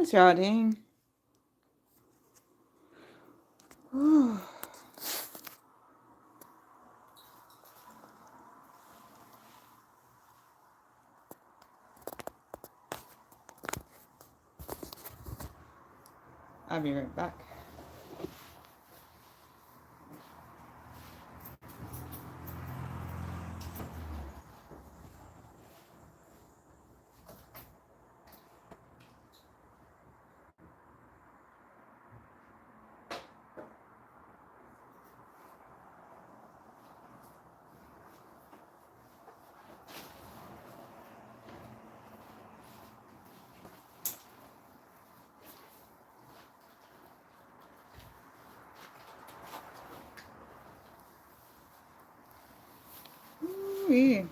Thanks, Rodney. I'll be right back. Ooh-wee.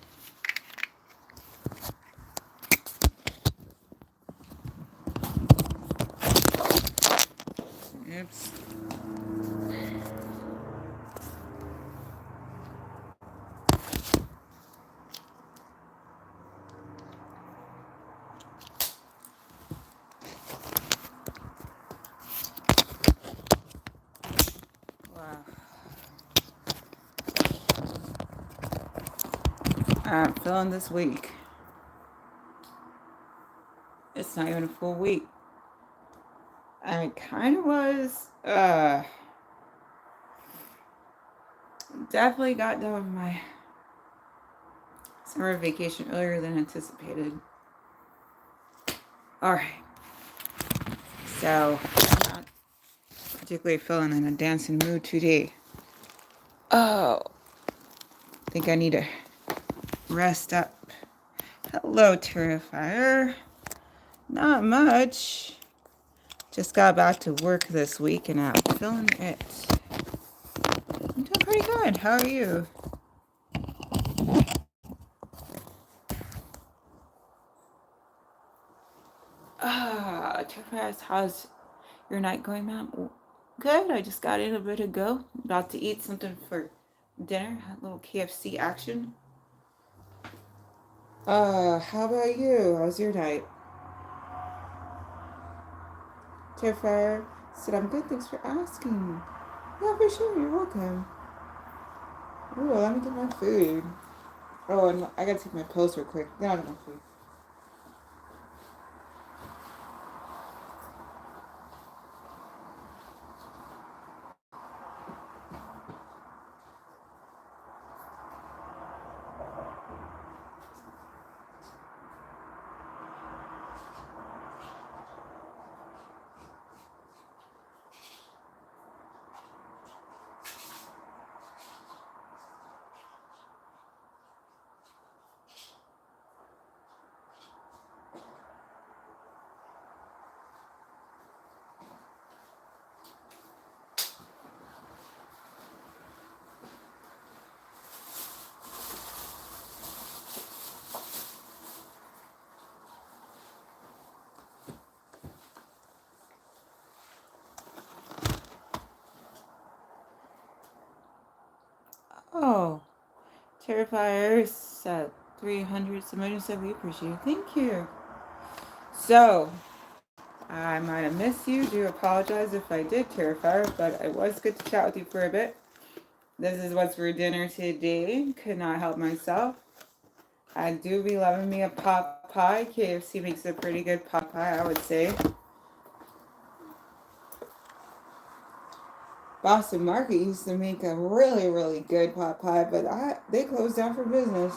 Oops. Wow. I'm feeling this week. It's not even a full week. I kind of was, definitely got done with my summer vacation earlier than anticipated. Alright. So, I'm not particularly feeling in a dancing mood today. Oh, I think I need to rest up. Hello, Terrifier. Not much. Just got back to work this week and I'm feeling it. I'm doing pretty good. How are you? Terrifier, how's your night going, ma'am? Good. I just got in a bit ago. About to eat something for dinner. A little KFC action. How about you? How's your night? Terrifier said, I'm good. Thanks for asking. Yeah, for sure. You're welcome. Ooh, let me get my food. Oh, and I gotta take my pills real quick. Now I got my food. Oh, Terrifiers at 300 submissions that we appreciate. Thank you. So, I might have missed you. Do apologize if I did, Terrifier, but it was good to chat with you for a bit. This is what's for dinner today. Could not help myself. I do be loving me a pot pie. KFC makes a pretty good pot pie, I would say. Boston Market used to make a really, really good pot pie, but they closed down for business.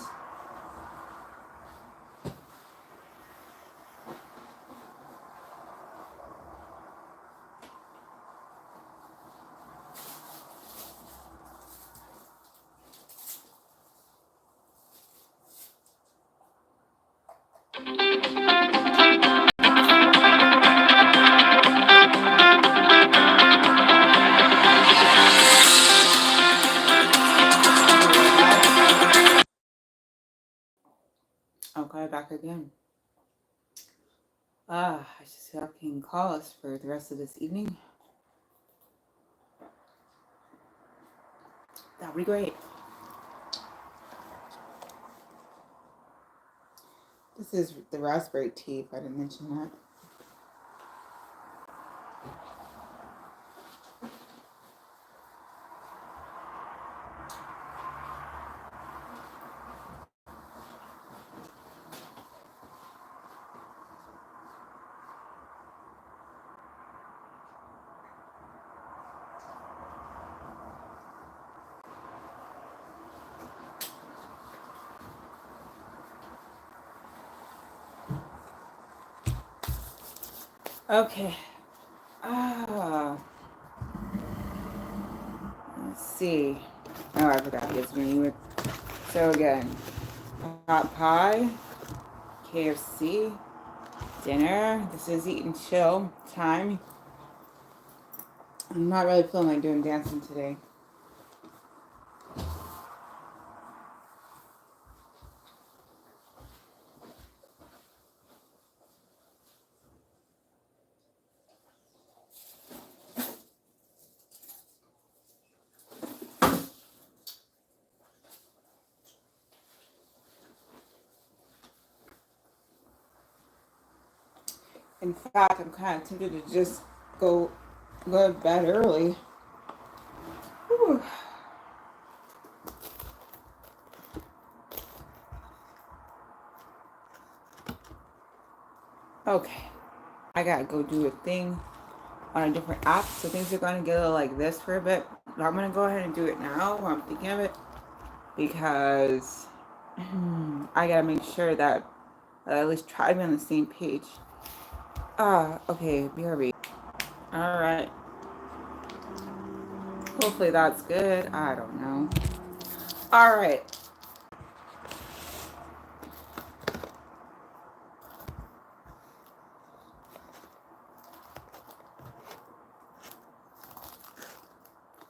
Okay, back again. I just can call us for the rest of this evening. That'd be great. This is the raspberry tea, if I didn't mention that. Okay. Ah, let's see. Oh, I forgot his name. So again, pot pie, KFC, dinner. This is eat and chill time. I'm not really feeling like doing dancing today. In fact, I'm kind of tempted to just go to bed early. Whew. Okay, I gotta go do a thing on a different app, so things are gonna get a little like this for a bit. But I'm gonna go ahead and do it now while I'm thinking of it because I gotta make sure that I at least try to be on the same page. Okay, BRB. Alright. Hopefully that's good. I don't know. Alright.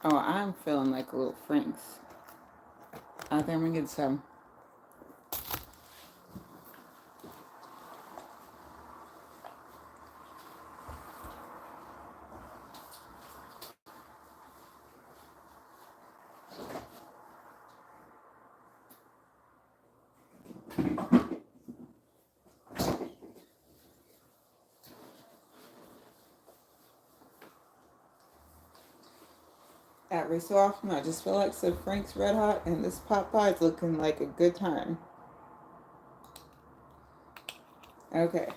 Oh, I'm feeling like a little Franks. I think I'm gonna get some. Every so often, I just feel like some Frank's Red Hot, and this pot pie is looking like a good time. Okay.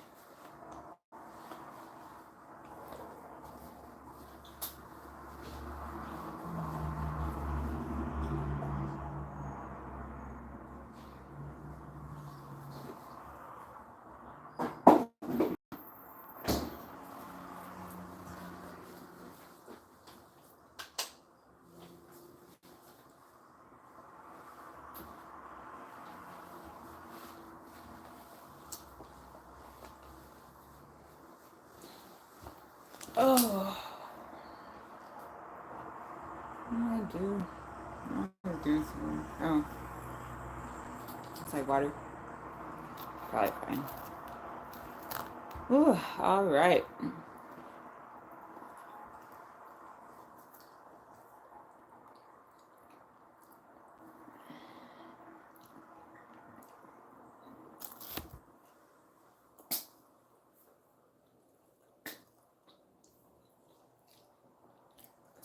Oh, what do I do? I was doing something. Oh, it's like water. Probably fine. Ooh, all right.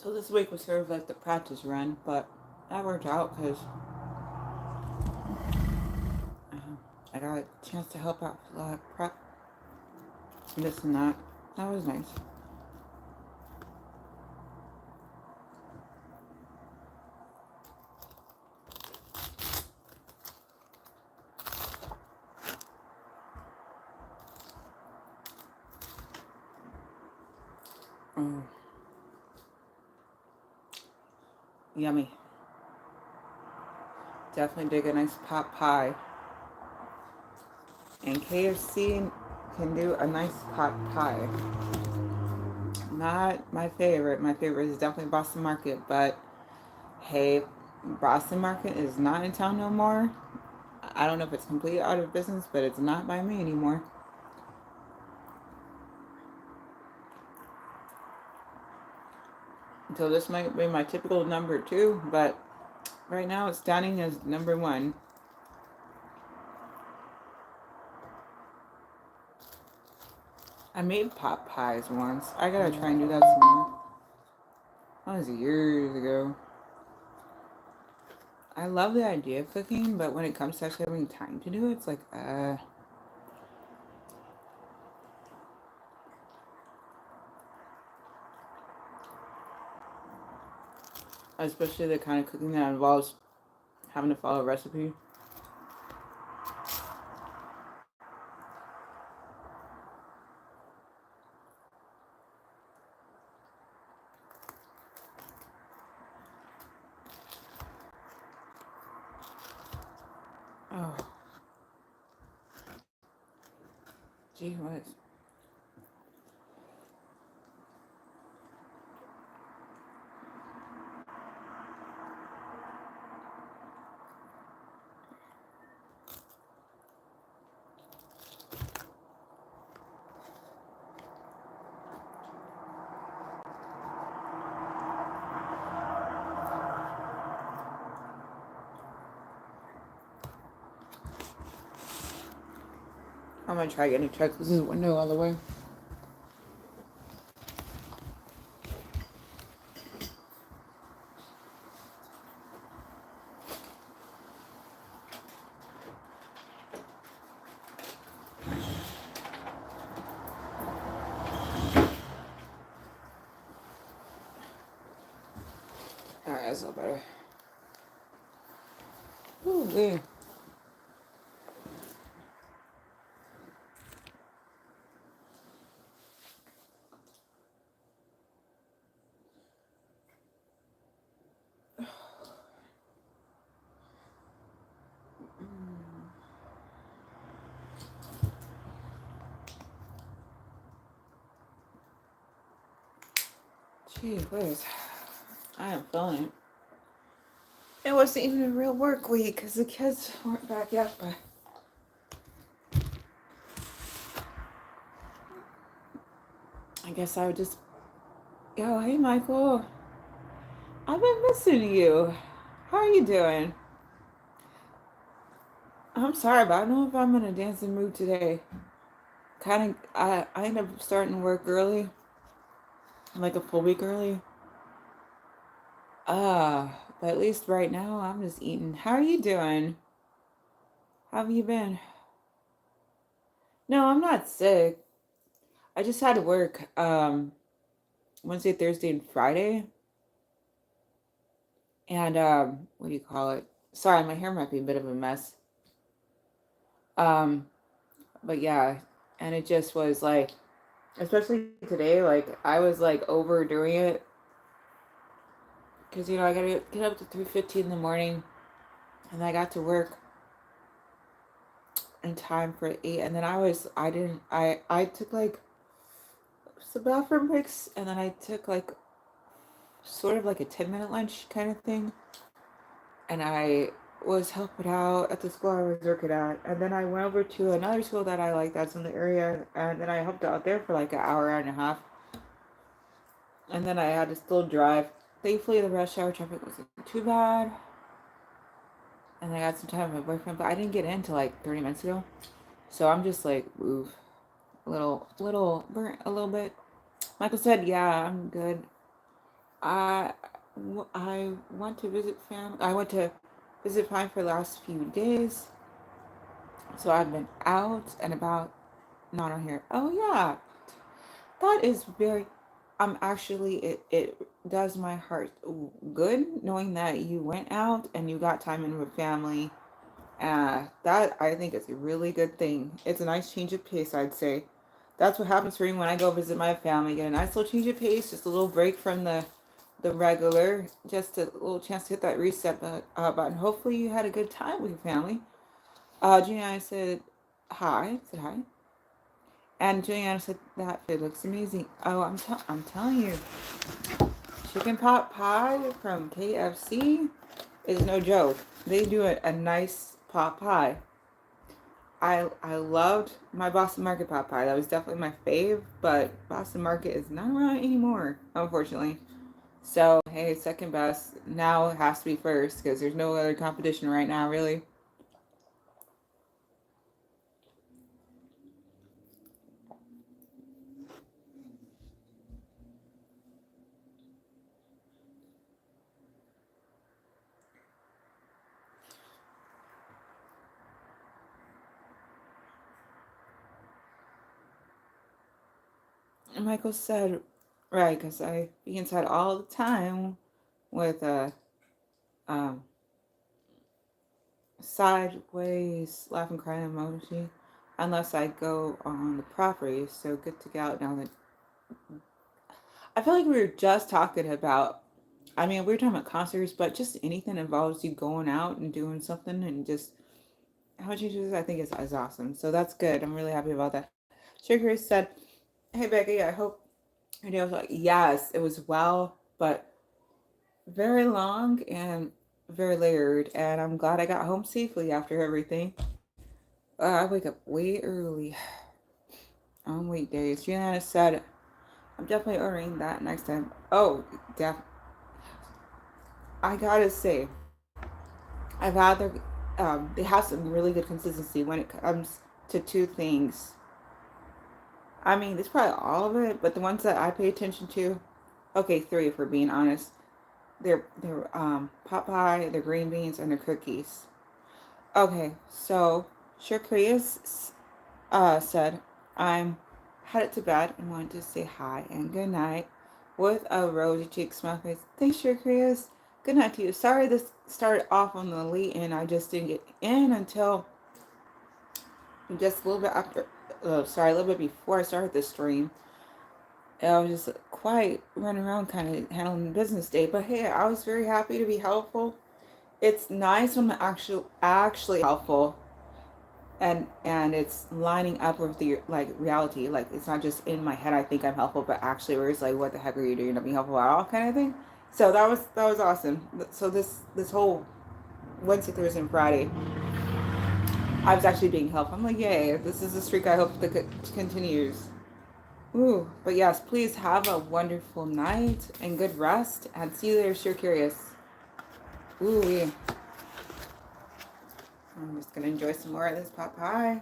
So this week was sort of like the practice run, but that worked out because I got a chance to help out with a lot of prep, this and that. That was nice. Mm, yummy. Definitely dig a nice pot pie. And KFC can do a nice pot pie. Not my favorite. My favorite is definitely Boston Market, but hey, Boston Market is not in town no more. I don't know if it's completely out of business, but it's not by me anymore. So this might be my typical number two, but right now it's standing as number one. I made pot pies once. I gotta try and do that some more. That was years ago. I love the idea of cooking, but when it comes to actually having time to do it, it's like, especially the kind of cooking that involves having to follow a recipe. Oh, gee whiz. I'm gonna try getting checked. This is window all the way. Alright, that's a little better. Ooh, gee whiz. I am feeling it. It wasn't even a real work week because the kids weren't back yet, but I guess I would just. Yo, hey Michael. I've been missing you. How are you doing? I'm sorry, but I don't know if I'm in a dancing mood today. I end up starting work early, like a full week early. But at least right now I'm just eating. How are you doing? How have you been? No, I'm not sick. I just had to work Wednesday, Thursday, and Friday. And what do you call it? Sorry, my hair might be a bit of a mess. Um, but yeah, and it just was like, especially today, like I was like overdoing it because I gotta get up to 3:15 in the morning, and I got to work in time for 8, and then I didn't I took like some bathroom breaks, and then I took like sort of like a 10-minute lunch kind of thing, and I was helping out at the school I was working at, and then I went over to another school that I like that's in the area, and then I helped out there for like an hour and a half, and then I had to still drive. Thankfully, the rush hour traffic wasn't too bad, and I got some time with my boyfriend, but I didn't get in until like 30 minutes ago, so I'm just like, ooh, little burnt a little bit. Michael said, "Yeah, I'm good." I I went to visit family. I went to visit family for the last few days, so I've been out and about, not on here. Oh yeah, that is very. I'm actually it does my heart good knowing that you went out and you got time in with family. That I think is a really good thing. It's a nice change of pace, I'd say. That's what happens for me when I go visit my family. Get a nice little change of pace, just a little break from the regular, just a little chance to hit that reset button. Hopefully you had a good time with your family. Juliana said hi. Said hi. And Juliana said that food looks amazing. Oh, I'm telling you, chicken pot pie from KFC is no joke. They do a nice pot pie. I loved my Boston Market pot pie. That was definitely my fave, but Boston Market is not around anymore, unfortunately. So, hey, second best. Now it has to be first because there's no other competition right now, really. And Michael said, right, because I be inside all the time with a um, sideways laughing crying emoji unless I go on the property. So good to get out now that I feel like we were just talking about. I mean, we were talking about concerts, but just anything that involves you going out and doing something and just how much you do this, I think is awesome. So that's good. I'm really happy about that. Sugar said, "Hey Becky, I hope your day was like yes, it was well, but very long and very layered. And I'm glad I got home safely after everything. I wake up way early on weekdays." Gianna said, "I'm definitely ordering that next time." Oh, I gotta say, I've had they have some really good consistency when it comes to two things. I mean, it's probably all of it, but the ones that I pay attention to, okay, three if we're being honest. They're pot pie, their green beans, and their cookies. Okay, so Shakrias said, "I'm headed to bed and wanted to say hi and good night with a rosy cheek smile face." Thanks, Shakrias. Good night to you. Sorry this started off on the late and I just didn't get in until just a little bit after, sorry, a little bit before I started the stream. I was just quite running around kind of handling the business day. But hey, I was very happy to be helpful. It's nice when I'm actually helpful and it's lining up with the like reality. Like it's not just in my head I think I'm helpful, but actually where it's like, what the heck are you doing to be helpful at all kind of thing. So that was awesome. So this whole Wednesday, Thursday, and Friday, I was actually being helpful. I'm like, yay, this is a streak I hope that continues. Ooh, but yes, please have a wonderful night and good rest and see you later. Sure curious. Ooh, yeah. I'm just gonna enjoy some more of this pot pie.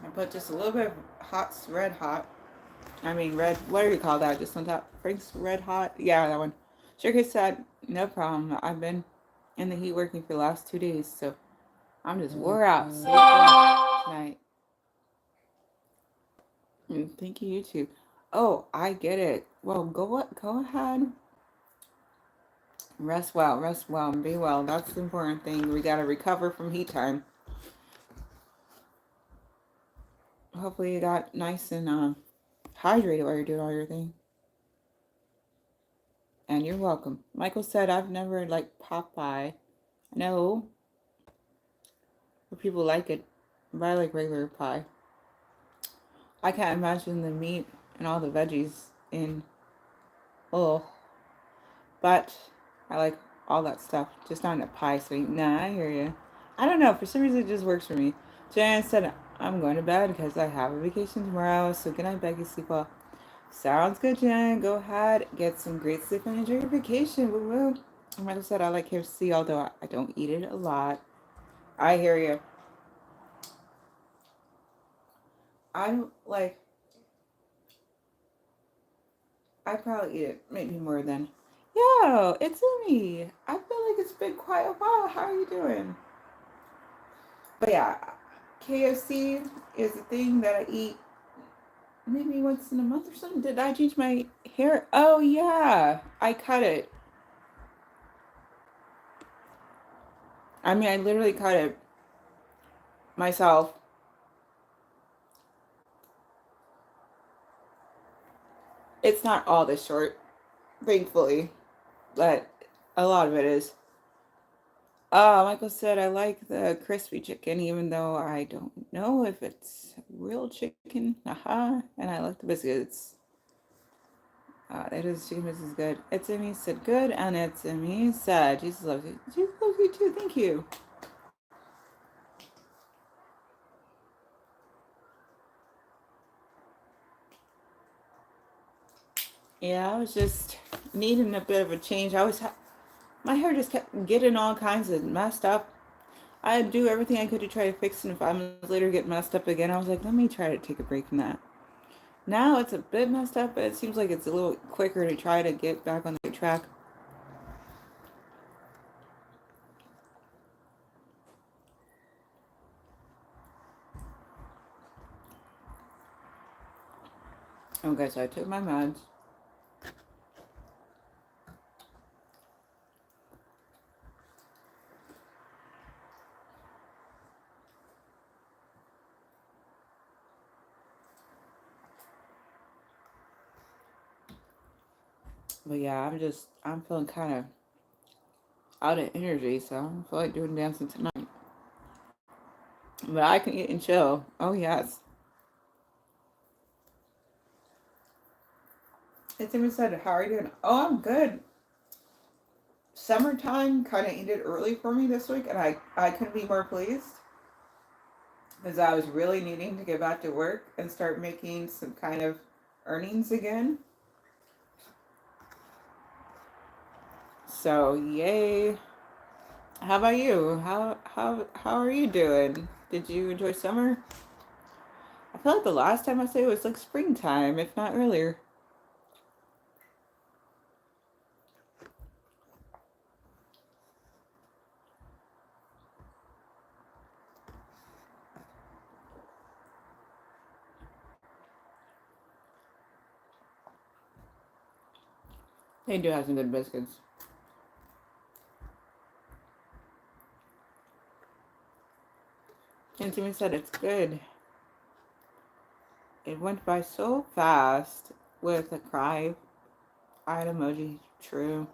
I put just a little bit of red, what do you call that? Just on top. Frank's Red Hot. Yeah, that one. Sugar said, no problem. I've been in the heat working for the last 2 days, so I'm just wore out. Sleep well tonight. Thank you, YouTube. Oh, I get it. Well, go ahead. Rest well, and be well. That's the important thing. We gotta recover from heat time. Hopefully you got nice and hydrated while you're doing all your thing. And you're welcome. Michael said, "I've never liked Popeye." No, but people like it. But I like regular pie. I can't imagine the meat and all the veggies in. Oh, but I like all that stuff. Just not in a pie sweet. Nah, I hear you. I don't know. For some reason, it just works for me. Jan said, "I'm going to bed because I have a vacation tomorrow. So good night, Becky. Sleep well." Sounds good, Jan. Go ahead, get some great sleep and enjoy your vacation. Woo woo. Like I said, I like KFC, although I don't eat it a lot. I hear you. I'm like, I probably eat it maybe more than. Yo, it's me. I feel like it's been quite a while. How are you doing? But yeah, KFC is a thing that I eat maybe once in a month or something. Did I change my hair? Oh yeah, I cut it. I mean, I literally cut it myself. It's not all this short, thankfully, but a lot of it is. Michael said, "I like the crispy chicken, even though I don't know if it's real chicken. Haha. And I like the biscuits." That is chicken biscuits good. It's me said good, and it's me said Jesus loves you. Jesus loves you too. Thank you. Yeah, I was just needing a bit of a change. My hair just kept getting all kinds of messed up. I'd do everything I could to try to fix it, and 5 minutes later get messed up again. I was like, let me try to take a break from that. Now it's a bit messed up, but it seems like it's a little quicker to try to get back on the track. Okay, so I took my meds. But yeah, I'm feeling kind of out of energy, so I don't feel like doing dancing tonight. But I can eat and chill. Oh, yes. And Timmy said, how are you doing? Oh, I'm good. Summertime kind of ended early for me this week, and I couldn't be more pleased because I was really needing to get back to work and start making some kind of earnings again. So, yay. How about you? How are you doing? Did you enjoy summer? I feel like the last time I said it was like springtime, if not earlier. They do have some good biscuits. And Timmy said it's good. It went by so fast with a cry eyed emoji. True.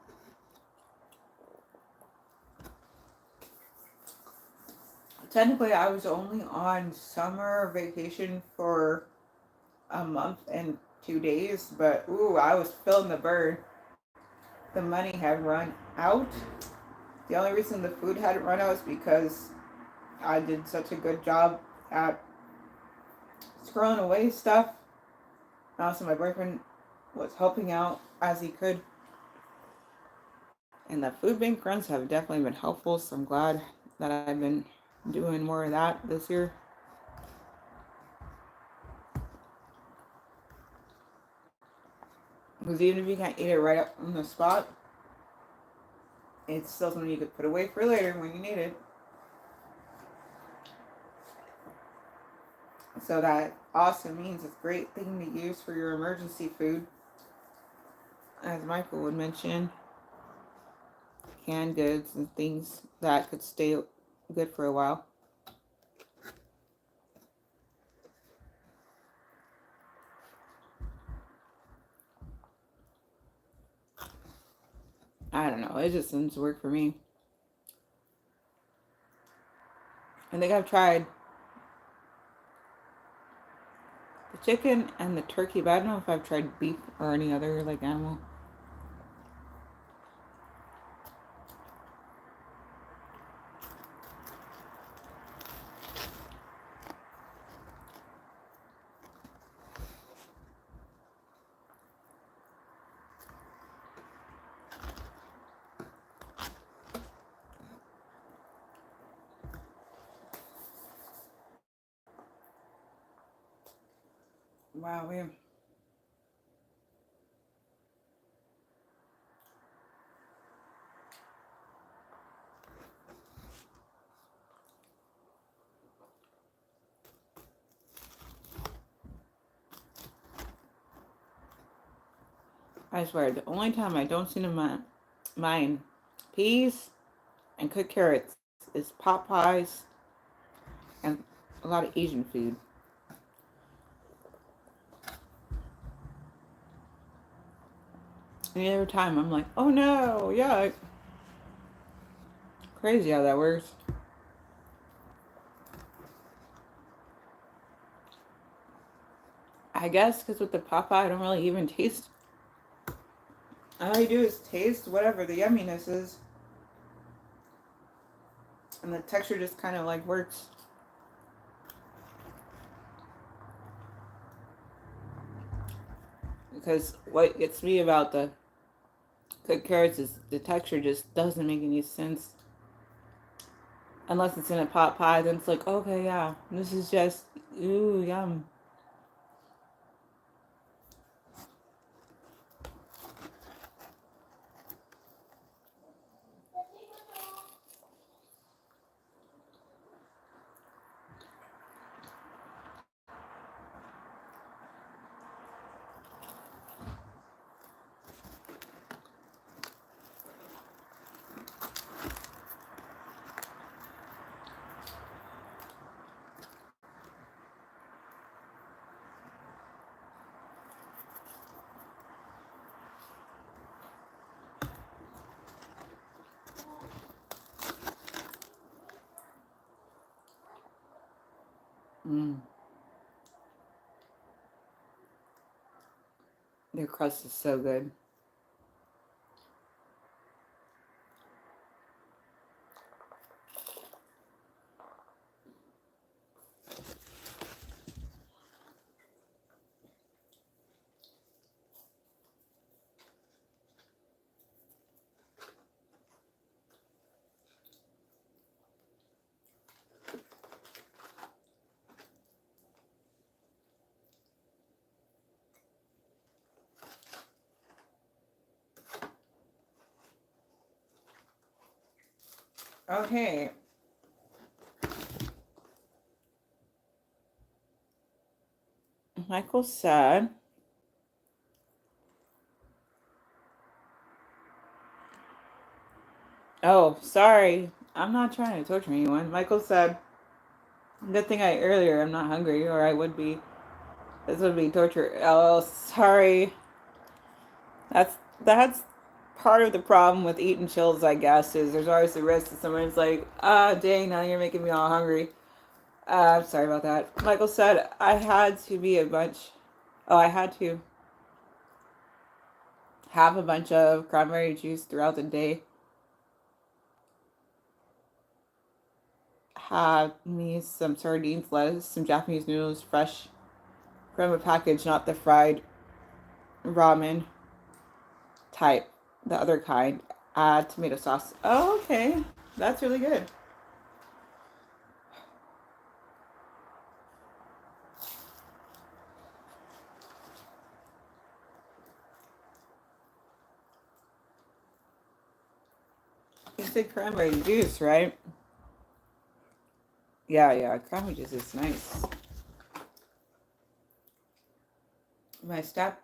Technically, I was only on summer vacation for a month and 2 days, but ooh, I was feeling the burn. The money had run out. The only reason the food hadn't run out is because I did such a good job at scrolling away stuff. And also, my boyfriend was helping out as he could. And the food bank runs have definitely been helpful, so I'm glad that I've been doing more of that this year. Because even if you can't eat it right up on the spot, it's still something you could put away for later when you need it. So that also means it's a great thing to use for your emergency food. As Michael would mention, canned goods and things that could stay good for a while. I don't know. It just seems to work for me. I think I've tried the chicken and the turkey, but I don't know if I've tried beef or any other like animal. Wow, we I swear, the only time I don't seem to mind peas and cooked carrots is pot pies and a lot of Asian food. Any other time, I'm like, oh no, yeah, crazy how that works. I guess because with the pot pie, I don't really even taste. All you do is taste whatever the yumminess is, and the texture just kind of like works. Because what gets me about the cooked carrots is the texture just doesn't make any sense unless it's in a pot pie. Then it's like, okay, yeah, this is just ooh yum. Mm. Their crust is so good. Okay. Michael said, oh, sorry. I'm not trying to torture anyone. Michael said, good thing I'm not hungry, or I would be. This would be torture. Oh, sorry. That's part of the problem with eating chills, I guess, is there's always the risk that someone's like, ah, dang, now you're making me all hungry. Sorry about that. Michael said I had to be a bunch. Oh, I had to have a bunch of cranberry juice throughout the day. Had me some sardines, lettuce, some Japanese noodles, fresh from a package, not the fried ramen type, the other kind. Add tomato sauce. Oh, okay. That's really good. You said cranberry juice, right? Yeah, yeah. Cranberry juice is nice. My step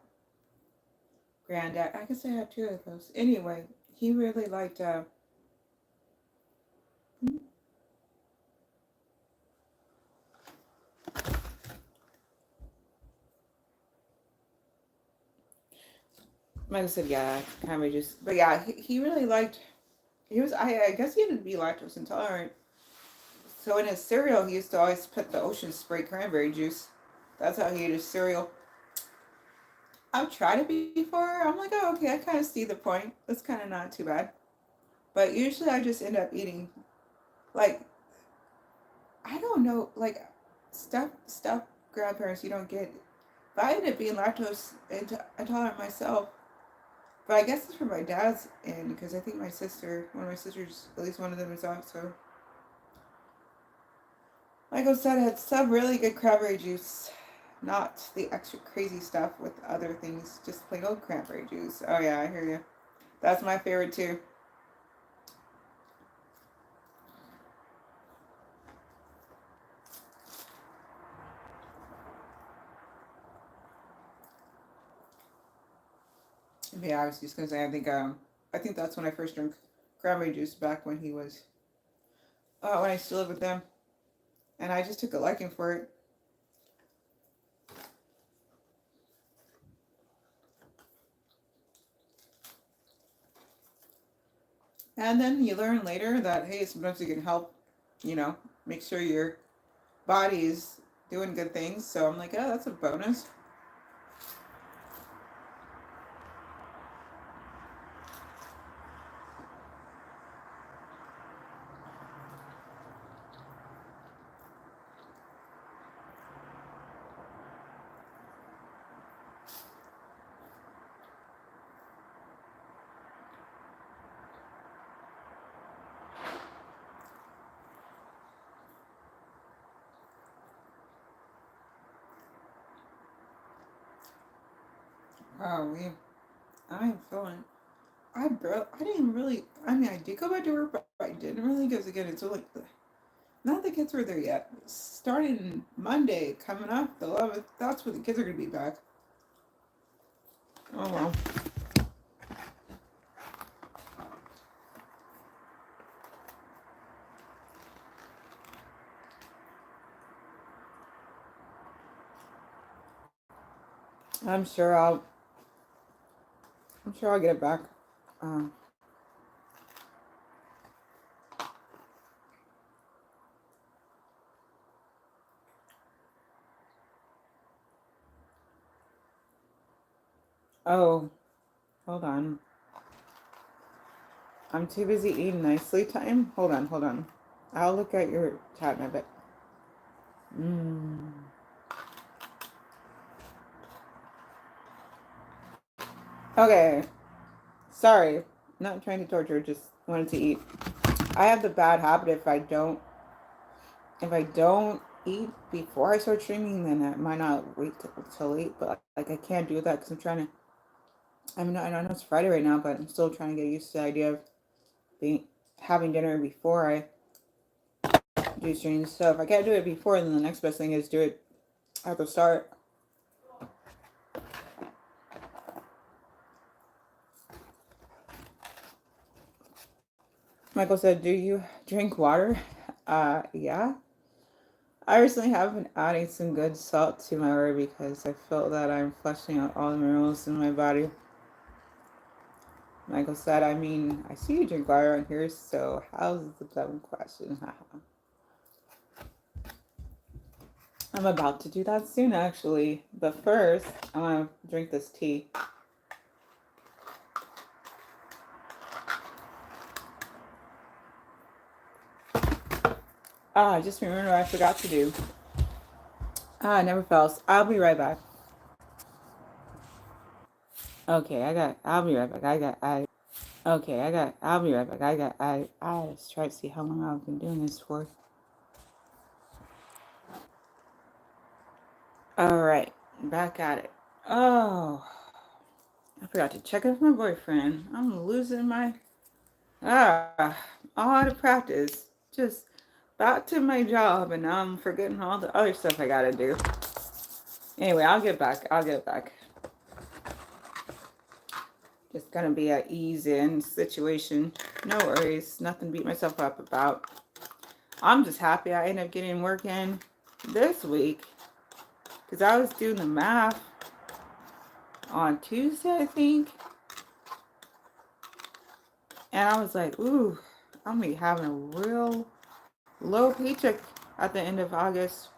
granddad, I guess I had two of those. Anyway, he really liked, Michael said, yeah, cranberry juice. But yeah, he really liked, I guess he had to be lactose intolerant. So in his cereal, he used to always put the ocean spray cranberry juice. That's how he ate his cereal. I've tried it before. I'm like, oh, okay, I kind of see the point. It's kind of not too bad. But usually I just end up eating, like, I don't know, like, stuff grandparents you don't get. But I ended up being lactose intolerant myself. But I guess it's for my dad's end because I think one of my sisters, at least one of them is also. Like I said, I had some really good cranberry juice. Not the extra crazy stuff with other things, just plain old cranberry juice. Oh yeah, I hear you. That's my favorite too. Yeah, I was just gonna say, I think that's when I first drank cranberry juice back when when I still lived with them, and I just took a liking for it. And then you learn later that hey, sometimes it can help, you know, make sure your body is doing good things. So I'm like, oh, that's a bonus. Oh, I'm feeling. I didn't really. I mean, I did go back to work, but I didn't really because again, it's like not the kids were there yet. Starting Monday, coming up the 11th. That's when the kids are gonna be back. Oh well. I'm sure I'll. I'm sure I'll get it back. Um, Oh, hold on. I'm too busy eating nicely time. Hold on, hold on. I'll look at your chat in a bit. Okay. Sorry. Not trying to torture, just wanted to eat. I have the bad habit if I don't eat before I start streaming, then I might not wait till late. But like I can't do that because I'm trying to. I know it's Friday right now, but I'm still trying to get used to the idea of being having dinner before I do streams. So if I can't do it before, then the next best thing is do it at the start. Michael said, "Do you drink water?" Yeah. I recently have been adding some good salt to my water because I felt that I'm flushing out all the minerals in my body. Michael said, I mean, I see you drink water on here, so how's the dumb question? I'm about to do that soon, actually. But first, I want to drink this tea. I just remembered what I forgot to do. It never fails. I'll be right back. Okay, I'll be right back. I'll be right back. I just try to see how long I've been doing this for. Alright, back at it. Oh, I forgot to check in with my boyfriend. I'm losing my, all out of practice. Just back to my job, and now I'm forgetting all the other stuff I gotta do. Anyway, I'll get back. Just gonna be an ease-in situation. No worries, nothing to beat myself up about. I'm just happy I ended up getting work in this week. Because I was doing the math on Tuesday, I think. And I was like, ooh, I'm gonna be having a real low paycheck at the end of August.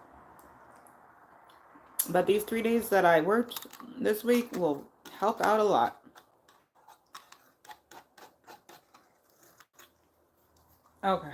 But these 3 days that I worked this week will help out a lot. Okay.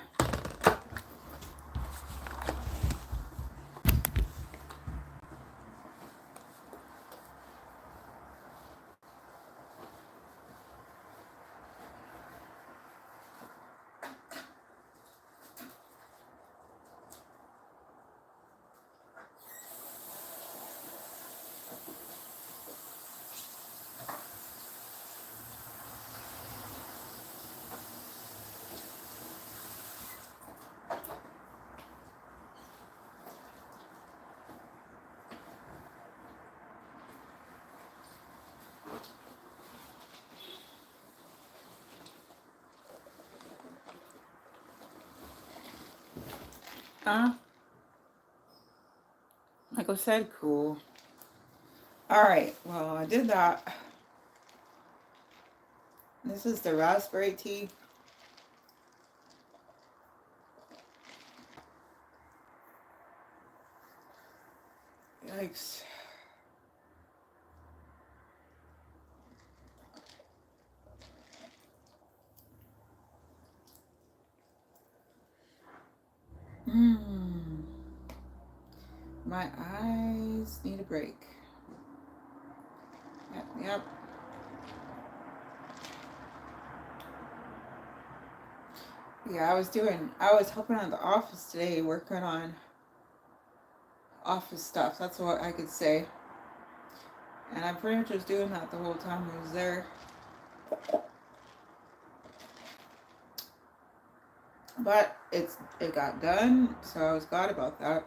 Michael said, cool. Alright, well, I did that. This is the raspberry tea. Yikes. My eyes need a break. Yep. Yeah, I was helping out in the office today working on office stuff. That's what I could say. And I pretty much was doing that the whole time I was there. But it got done, so I was glad about that.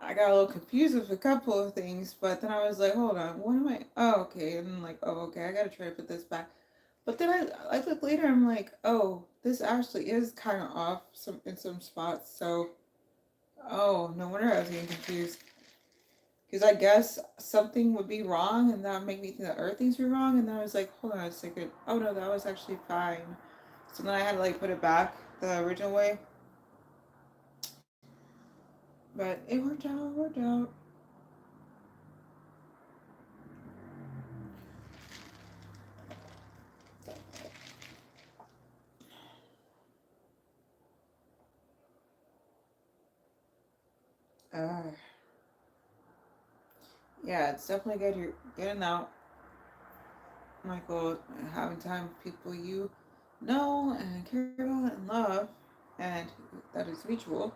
I got a little confused with a couple of things, but then I was like, hold on, what am I? Oh, okay. And I'm like, oh, okay, I gotta try to put this back. But then I look later, I'm like, oh, this actually is kind of off in some spots. So, oh, no wonder I was getting confused. Because I guess something would be wrong, and that would make me think that other things were wrong. And then I was like, hold on a second. Oh no, that was actually fine. So then I had to like put it back the original way. But it worked out. Uh, yeah, it's definitely good. You're getting out, Michael, having time with people you know and care about and love, and that is mutual.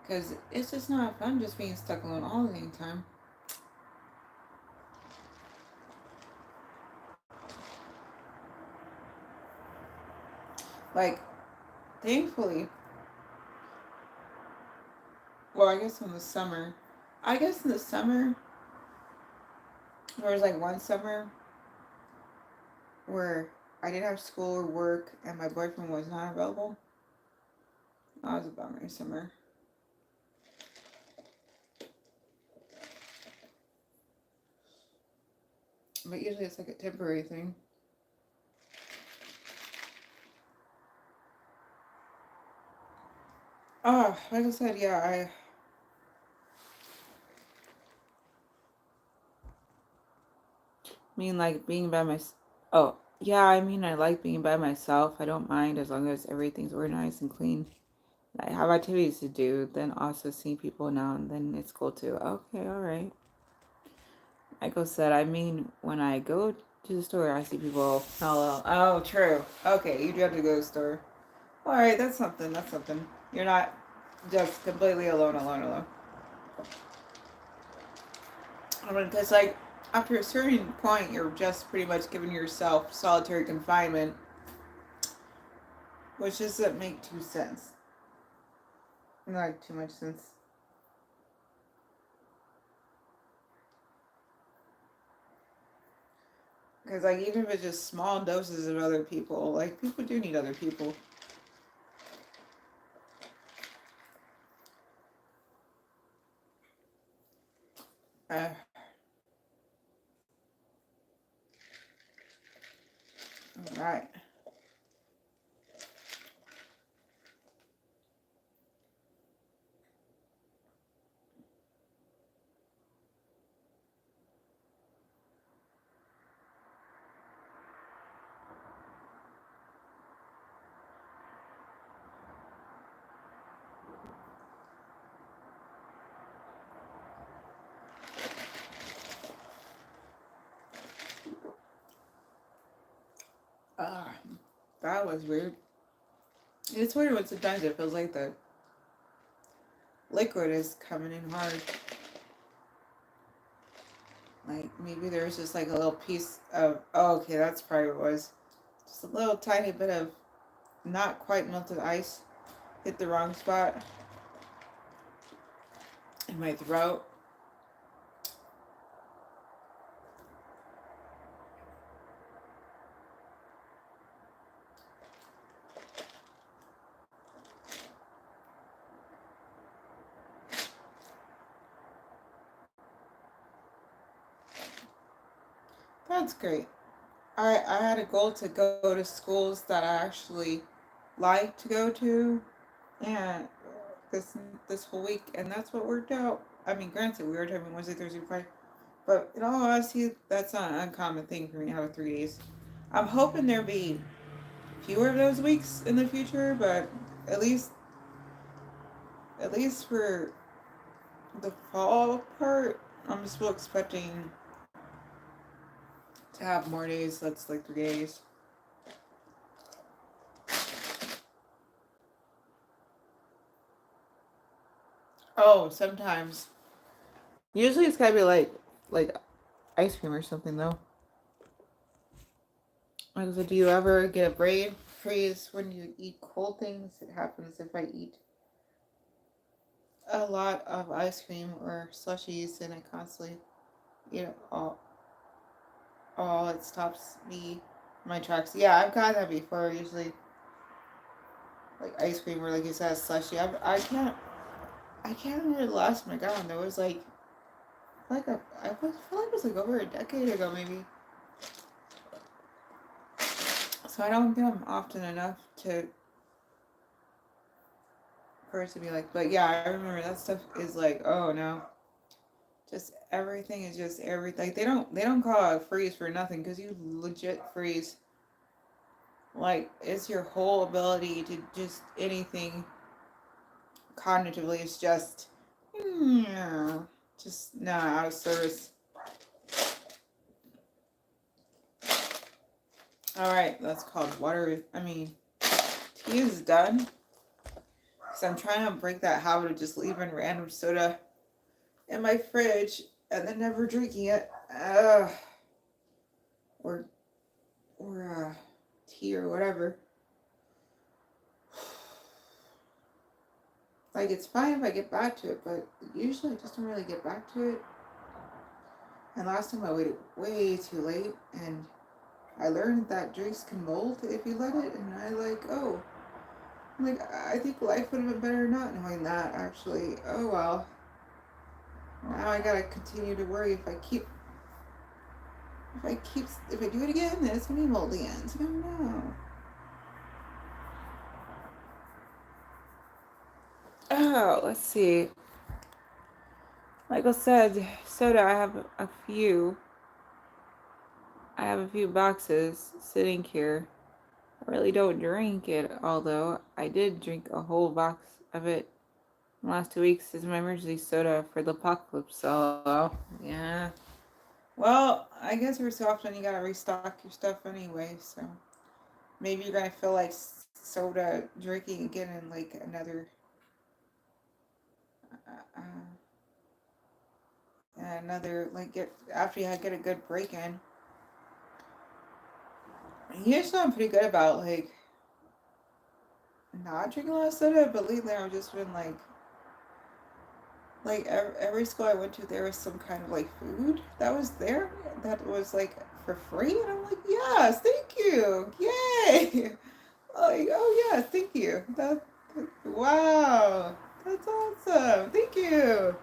Because it's just not fun just being stuck alone all the time. Like, thankfully, well, I guess in the summer, I guess in the summer, there was like one summer where I didn't have school or work and my boyfriend was not available. That was a bummer summer. But usually it's like a temporary thing. Like I said, yeah, I mean like being by myself. Oh, yeah, I mean I like being by myself. I don't mind as long as everything's organized and clean. I have activities to do, then also seeing people now and then it's cool too. Okay, all right. Michael said, I mean, when I go to the store, I see people. Hello. Oh, true. Okay, you do have to go to the store. All right, that's something. That's something. You're not just completely alone, alone, alone. I mean, because like after a certain point, you're just pretty much giving yourself solitary confinement, which doesn't make too sense. Not too much sense. Because like even if it's just small doses of other people, like people do need other people. All right. Ah, that was weird. It's weird when sometimes it feels like the liquid is coming in hard. Like maybe there's just like a little piece of. Oh, okay, that's probably what it was. Just a little tiny bit of not quite melted ice hit the wrong spot in my throat. That's great. I had a goal to go to schools that I actually like to go to, and this whole week, and that's what worked out. I mean, granted, we were talking Wednesday, Thursday, Friday, but in all honesty, that's not an uncommon thing for me to have 3 days. I'm hoping there be fewer of those weeks in the future, but at least at least for the fall part, I'm still expecting to have more days. That's like 3 days. Oh, sometimes. Usually it's gotta be like ice cream or something though. Like I said, do you ever get a brain freeze when you eat cold things? It happens if I eat a lot of ice cream or slushies and I constantly eat it all it stops me in my tracks. Yeah, I've got that before. Usually like ice cream or like you said, slushy. I can't remember the last time I got one. There was I feel like it was like over a decade ago maybe. So I don't get them often enough to for it to be like. But yeah, I remember that stuff is like, oh no, just everything is just everything. Like they don't call it a freeze for nothing because you legit freeze. Like it's your whole ability to just anything cognitively is just Yeah. Just no, out of service. All right, that's called water. I mean, tea is done. So I'm trying to break that habit of just leaving random soda in my fridge and then never drinking it. Or or tea or whatever. Like it's fine if I get back to it, but usually I just don't really get back to it. And last time I waited way too late, and I learned that drinks can mold if you let it. And I like, oh, like I think life would have been better not knowing that. Actually, oh well. Now I gotta continue to worry if I do it again, then it's gonna be moldy again. So no. Oh, let's see. Like I said, soda. I have a few boxes sitting here. I really don't drink it, although I did drink a whole box of it in the last 2 weeks. It's my emergency soda for the apocalypse. So yeah. Well, I guess every so often you gotta restock your stuff anyway. So maybe you're gonna feel like soda drinking again in like another like get after you get a good break in. Usually I'm pretty good about like not drinking a lot of soda, but lately I've just been like every school I went to, there was some kind of like food that was there that was like for free, and I'm like, yes, thank you, yay, like oh yes, thank you. That wow, that's awesome, thank you.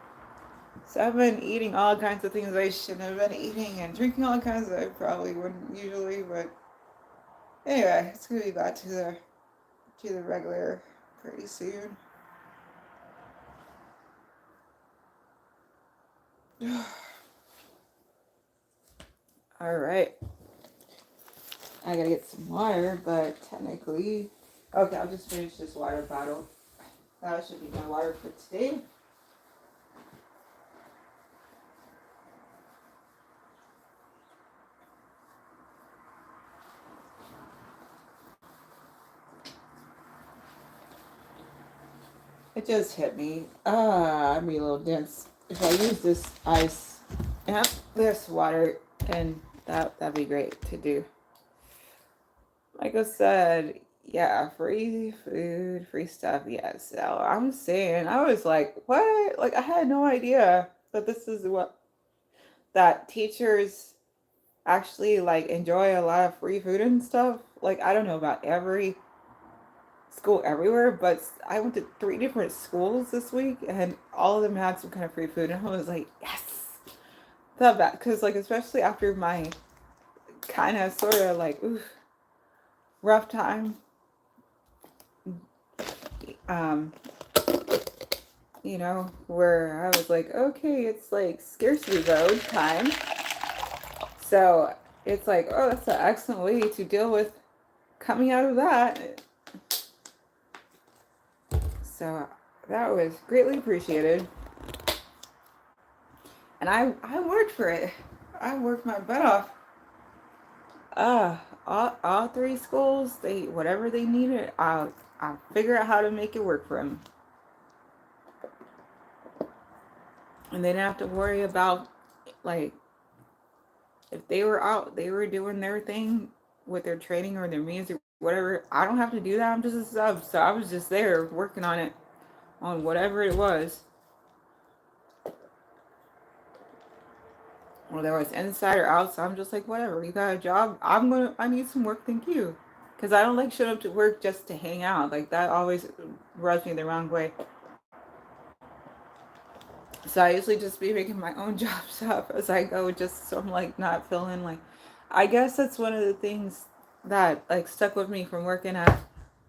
So I've been eating all kinds of things I shouldn't have been eating and drinking all kinds that I probably wouldn't usually, but anyway, it's gonna be back to the regular pretty soon. All right. I gotta get some water, but technically, okay, I'll just finish this water bottle. That should be my water for today. It just hit me. I'd be a little dense if I use this ice and this water, and that'd be great to do. Like I said, yeah, free food, free stuff. Yeah, so I'm saying, I was like, what? Like I had no idea that this is what that teachers actually like enjoy a lot of free food and stuff. Like I don't know about every school everywhere, but I went to 3 different schools this week, and all of them had some kind of free food, and I was like, yes, felt bad because like especially after my kind of sort of like oof, rough time, um, where I was like, okay, it's like scarcity mode time, so it's like, oh, that's an excellent way to deal with coming out of that. So that was greatly appreciated. And I worked for it. I worked my butt off. All 3 schools, they whatever they needed, I'll figure out how to make it work for them. And they didn't have to worry about like if they were out, they were doing their thing with their training or their music, whatever. I don't have to do that. I'm just a sub, so I was just there working on it, on whatever it was. Whether it was inside or outside, I'm just like, whatever. You got a job? I need some work. Thank you. Because I don't like showing up to work just to hang out. Like that always rubs me the wrong way. So I usually just be making my own jobs up as I go, just so I'm like not feeling like. I guess that's one of the things that like stuck with me from working at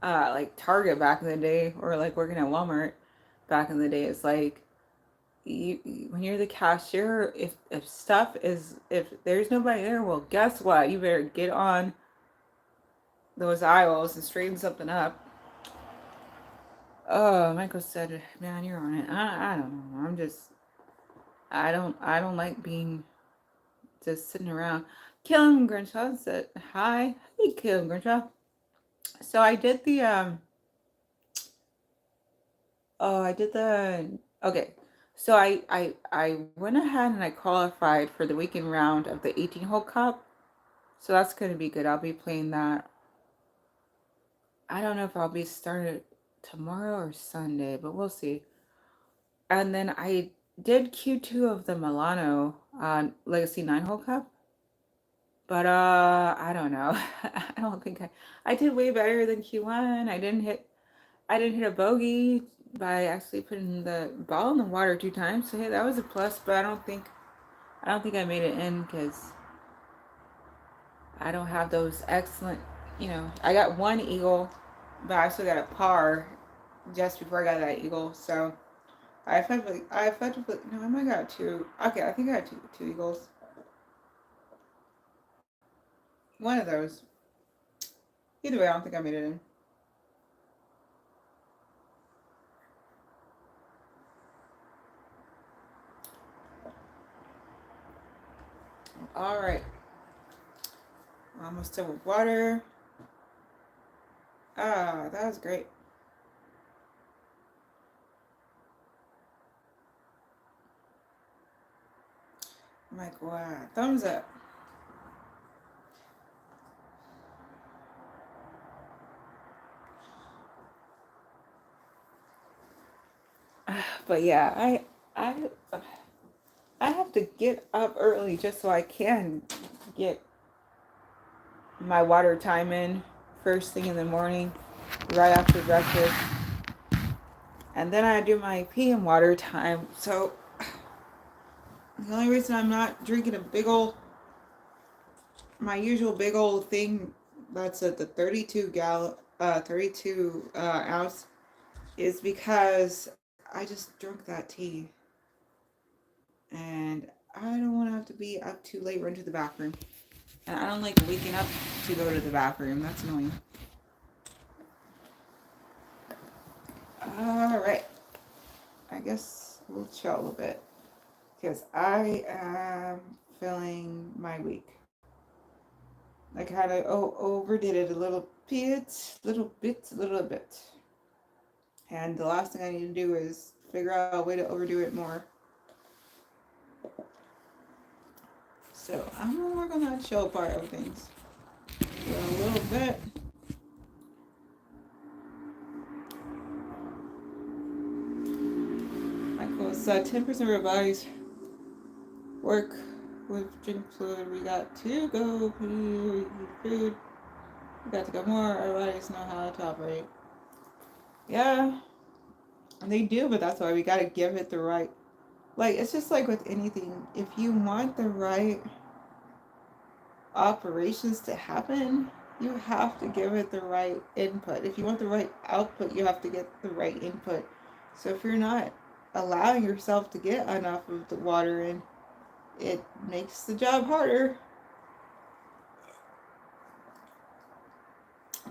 like Target back in the day, or like working at Walmart back in the day. It's like when you're the cashier, if there's nobody there, well, guess what? You better get on those aisles and straighten something up. Oh, Michael said, "Man, you're on it." I don't know. I don't like being just sitting around. Killing Grinshaw said, "Hi, hey, Killing Grinshaw." So I did the Oh, I did the okay. So I went ahead and I qualified for the weekend round of the 18 hole cup. So that's gonna be good. I'll be playing that. I don't know if I'll be started tomorrow or Sunday, but we'll see. And then I did Q2 of the Milano Legacy 9 hole cup. But I don't know. I don't think I did way better than Q1. I didn't hit a bogey by actually putting the ball in the water 2 times. So hey, that was a plus. But I don't think I made it in because I don't have those excellent. I got one eagle, but I still got a par just before I got that eagle. So I effectively no, I might got two. Okay, I think I got two eagles. One of those. Either way, I don't think I made it in. All right, almost done with water. Ah, that was great. I'm like, wow, thumbs up. But yeah, I I have to get up early just so I can get my water time in first thing in the morning, right after breakfast, and then I do my PM water time. So the only reason I'm not drinking a big old, my usual big old thing, that's at the 32 ounce, is because I just drunk that tea, and I don't want to have to be up too late, run to the bathroom. And I don't like waking up to go to the bathroom. That's annoying. All right. I guess we'll chill a little bit because I am feeling my week. I kind of overdid it a little bit. And the last thing I need to do is figure out a way to overdo it more. So I'm gonna work on that chill part of things for a little bit. Michael's 10% of our bodies work with drink fluid. We got to go. Food. We got to go more. Our bodies know how to operate. Yeah, they do, but that's why we got to give it the right. Like, it's just like with anything. If you want the right operations to happen, you have to give it the right input. If you want the right output, you have to get the right input. So if you're not allowing yourself to get enough of the water in, it makes the job harder.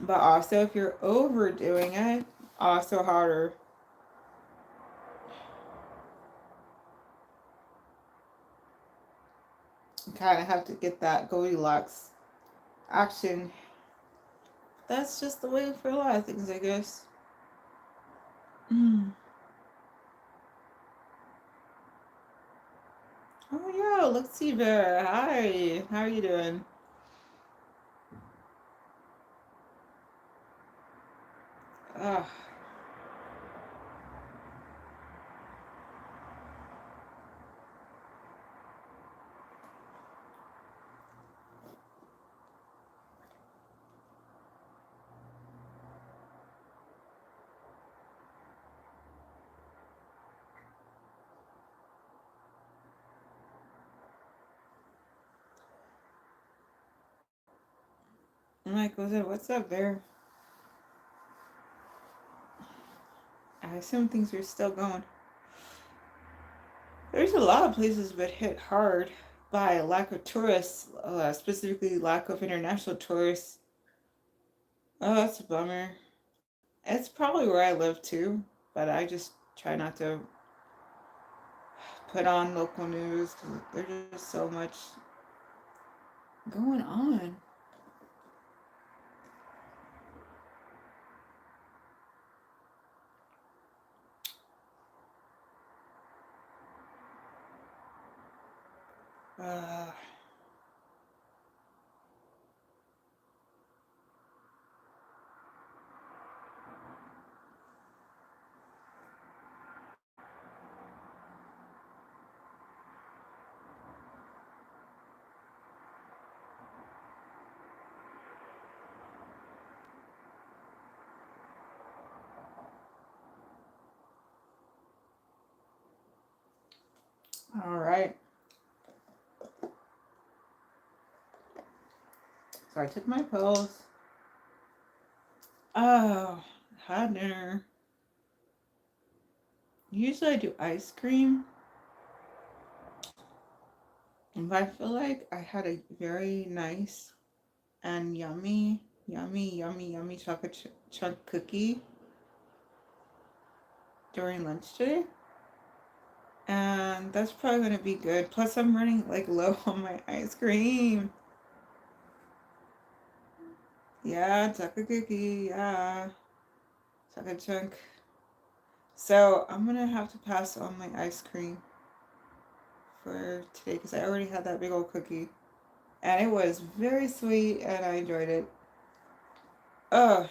But also, if you're overdoing it, also harder. You kind of have to get that Goldilocks action. That's just the way for a lot of things, I guess. Mm. Oh, yeah, let's see, Bear. Hi, how are you doing? Ah, Michael said, "What's up, Bear?" I assume things are still going. There's a lot of places that hit hard by lack of tourists, specifically lack of international tourists. Oh, that's a bummer. It's probably where I live too, but I just try not to put on local news because there's just so much going on. Uh, all right. So I took my pills. Oh, had dinner. Usually I do ice cream, but I feel like I had a very nice and yummy chocolate chunk cookie during lunch today. And that's probably going to be good. Plus, I'm running like low on my ice cream. Yeah, chocolate cookie. Yeah, chocolate chunk. So I'm going to have to pass on my ice cream for today because I already had that big old cookie. And it was very sweet and I enjoyed it. Oh,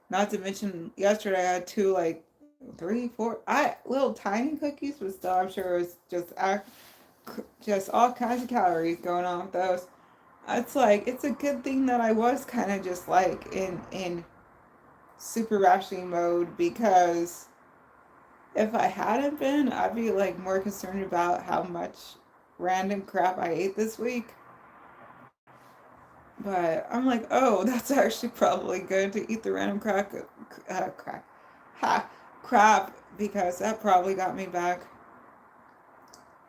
not to mention yesterday I had two, like, three, four, little tiny cookies, but still I'm sure it was just all kinds of calories going on with those. It's like it's a good thing that I was kind of just like in super rationing mode because if I hadn't been, I'd be like more concerned about how much random crap I ate this week. But I'm like, oh, that's actually probably good to eat the random crack, ha, crap, because that probably got me back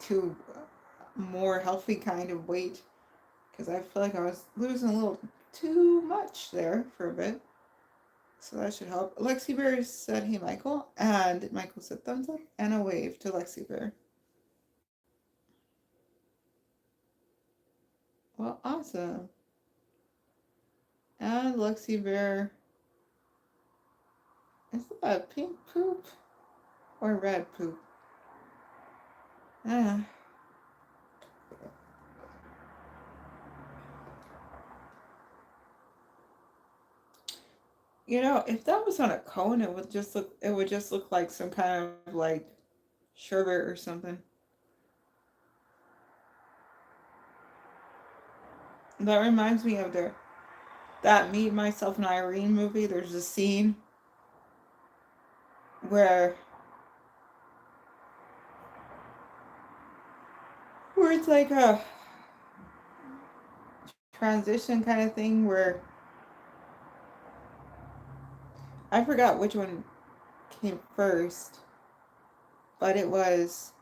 to more healthy kind of weight. Because I feel like I was losing a little too much there for a bit. So that should help. Lexi Bear said, hey, Michael. And Michael said thumbs up and a wave to Lexi Bear. Well, awesome. And Lexi Bear, is that pink poop or red poop? Ah. You know, if that was on a cone, it would just look like some kind of like sherbet or something. That reminds me of that Me, Myself, and Irene movie. There's a scene where it's like a transition kind of thing where I forgot which one came first, but it was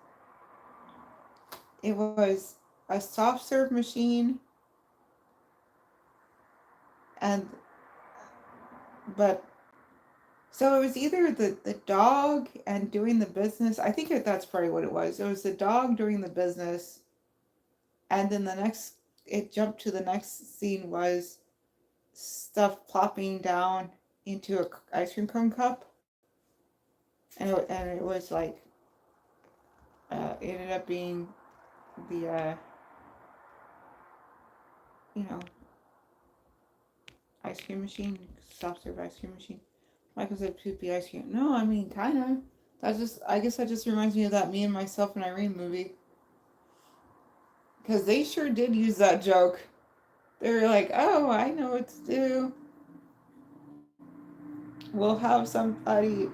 a soft serve machine and but so it was either the dog and doing the business. I think that's probably what it was. It was the dog doing the business, and then it jumped to the next scene was stuff plopping down into a ice cream cone cup, and it was like it ended up being the you know ice cream machine, soft serve ice cream machine. Michael said poopy ice cream. No, I mean kind of. I guess that just reminds me of that Me and Myself and Irene movie because they sure did use that joke. They were like, "Oh, I know what to do. We'll have somebody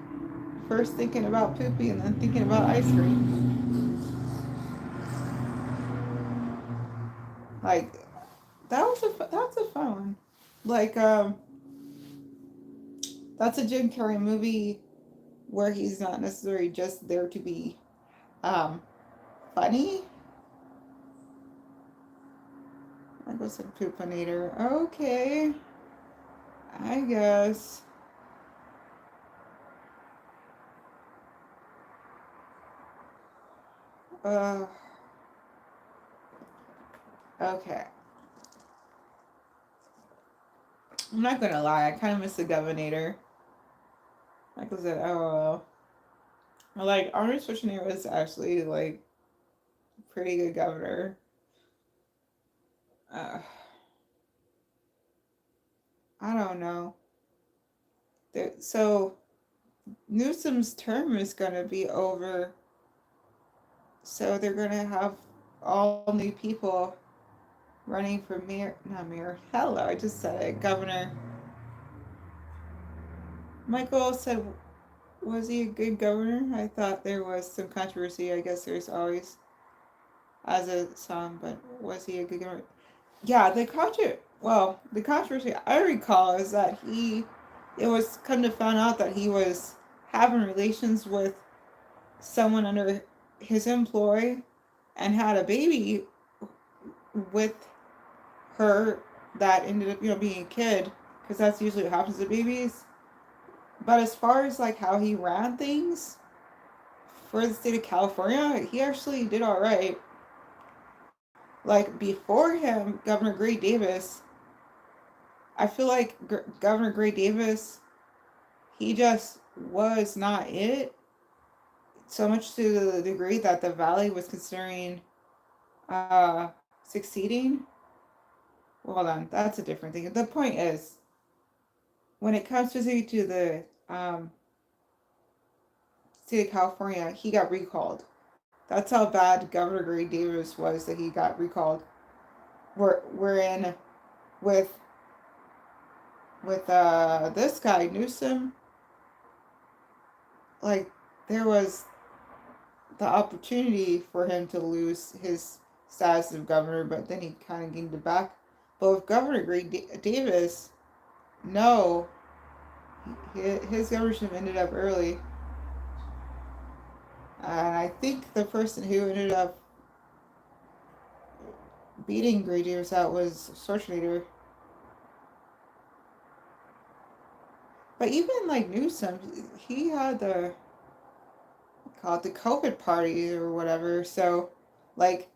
first thinking about poopy and then thinking about ice cream." Like that's a fun one. Like that's a Jim Carrey movie where he's not necessarily just there to be um funny. I go said poopinator. Okay. I guess. Uh, okay. I'm not gonna lie, I kind of miss the governor. Like I said, oh, like Arnold Schwarzenegger was actually like pretty good governor. Uh, I don't know. So Newsom's term is gonna be over, so they're gonna have all new people running for mayor. Not mayor. Hello, I just said it. Governor. Michael said, was he a good governor? I thought there was some controversy. I guess there's always as a song, but was he a good governor? Yeah, the controversy I recall is that it was come to find out that he was having relations with someone under his employ and had a baby with her that ended up, being a kid, because that's usually what happens to babies. But as far as like how he ran things for the state of California, he actually did all right. Like before him, Governor Gray Davis, I feel like Governor Gray Davis, he just was not it, so much to the degree that the valley was considering succeeding. Well, hold on, that's a different thing. The point is, when it comes specifically to the state of California, he got recalled. That's how bad Governor Gray Davis was that he got recalled. We're in with this guy Newsom. Like there was the opportunity for him to lose his status of governor, but then he kind of gained it back. But with Governor Gray Davis, no, his governorship ended up early, and I think the person who ended up beating Gray Davis out was Schwarzenegger. But even like Newsom, he had the COVID party or whatever. So, like,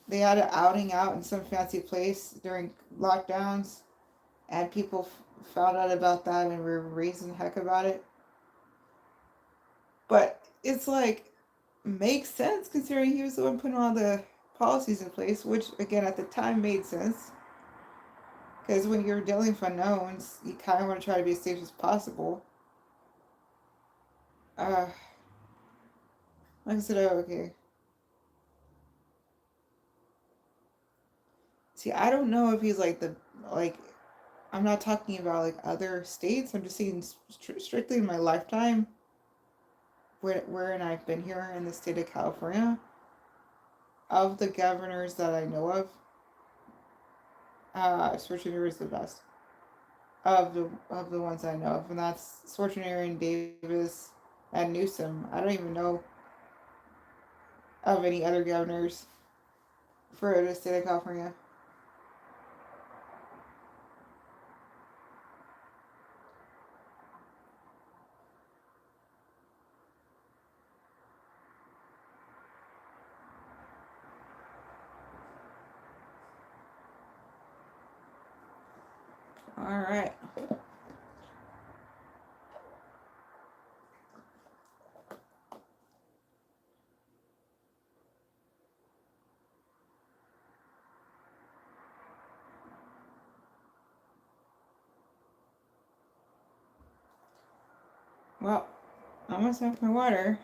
they had an outing out in some fancy place during lockdowns, and people found out about that and were raising heck about it. But it's like makes sense considering he was the one putting all the policies in place, which again at the time made sense. Because when you're dealing with unknowns, you kind of want to try to be as safe as possible. Uh, like I said, oh, okay. See, I don't know if he's like like I'm not talking about like other states. I'm just saying strictly in my lifetime, wherein I've been here in the state of California. Of the governors that I know of, Schwarzenegger is the best of the ones I know of, and that's Schwarzenegger and Davis and Newsom. I don't even know of any other governors for the state of California. All right. Well, I almost have my water.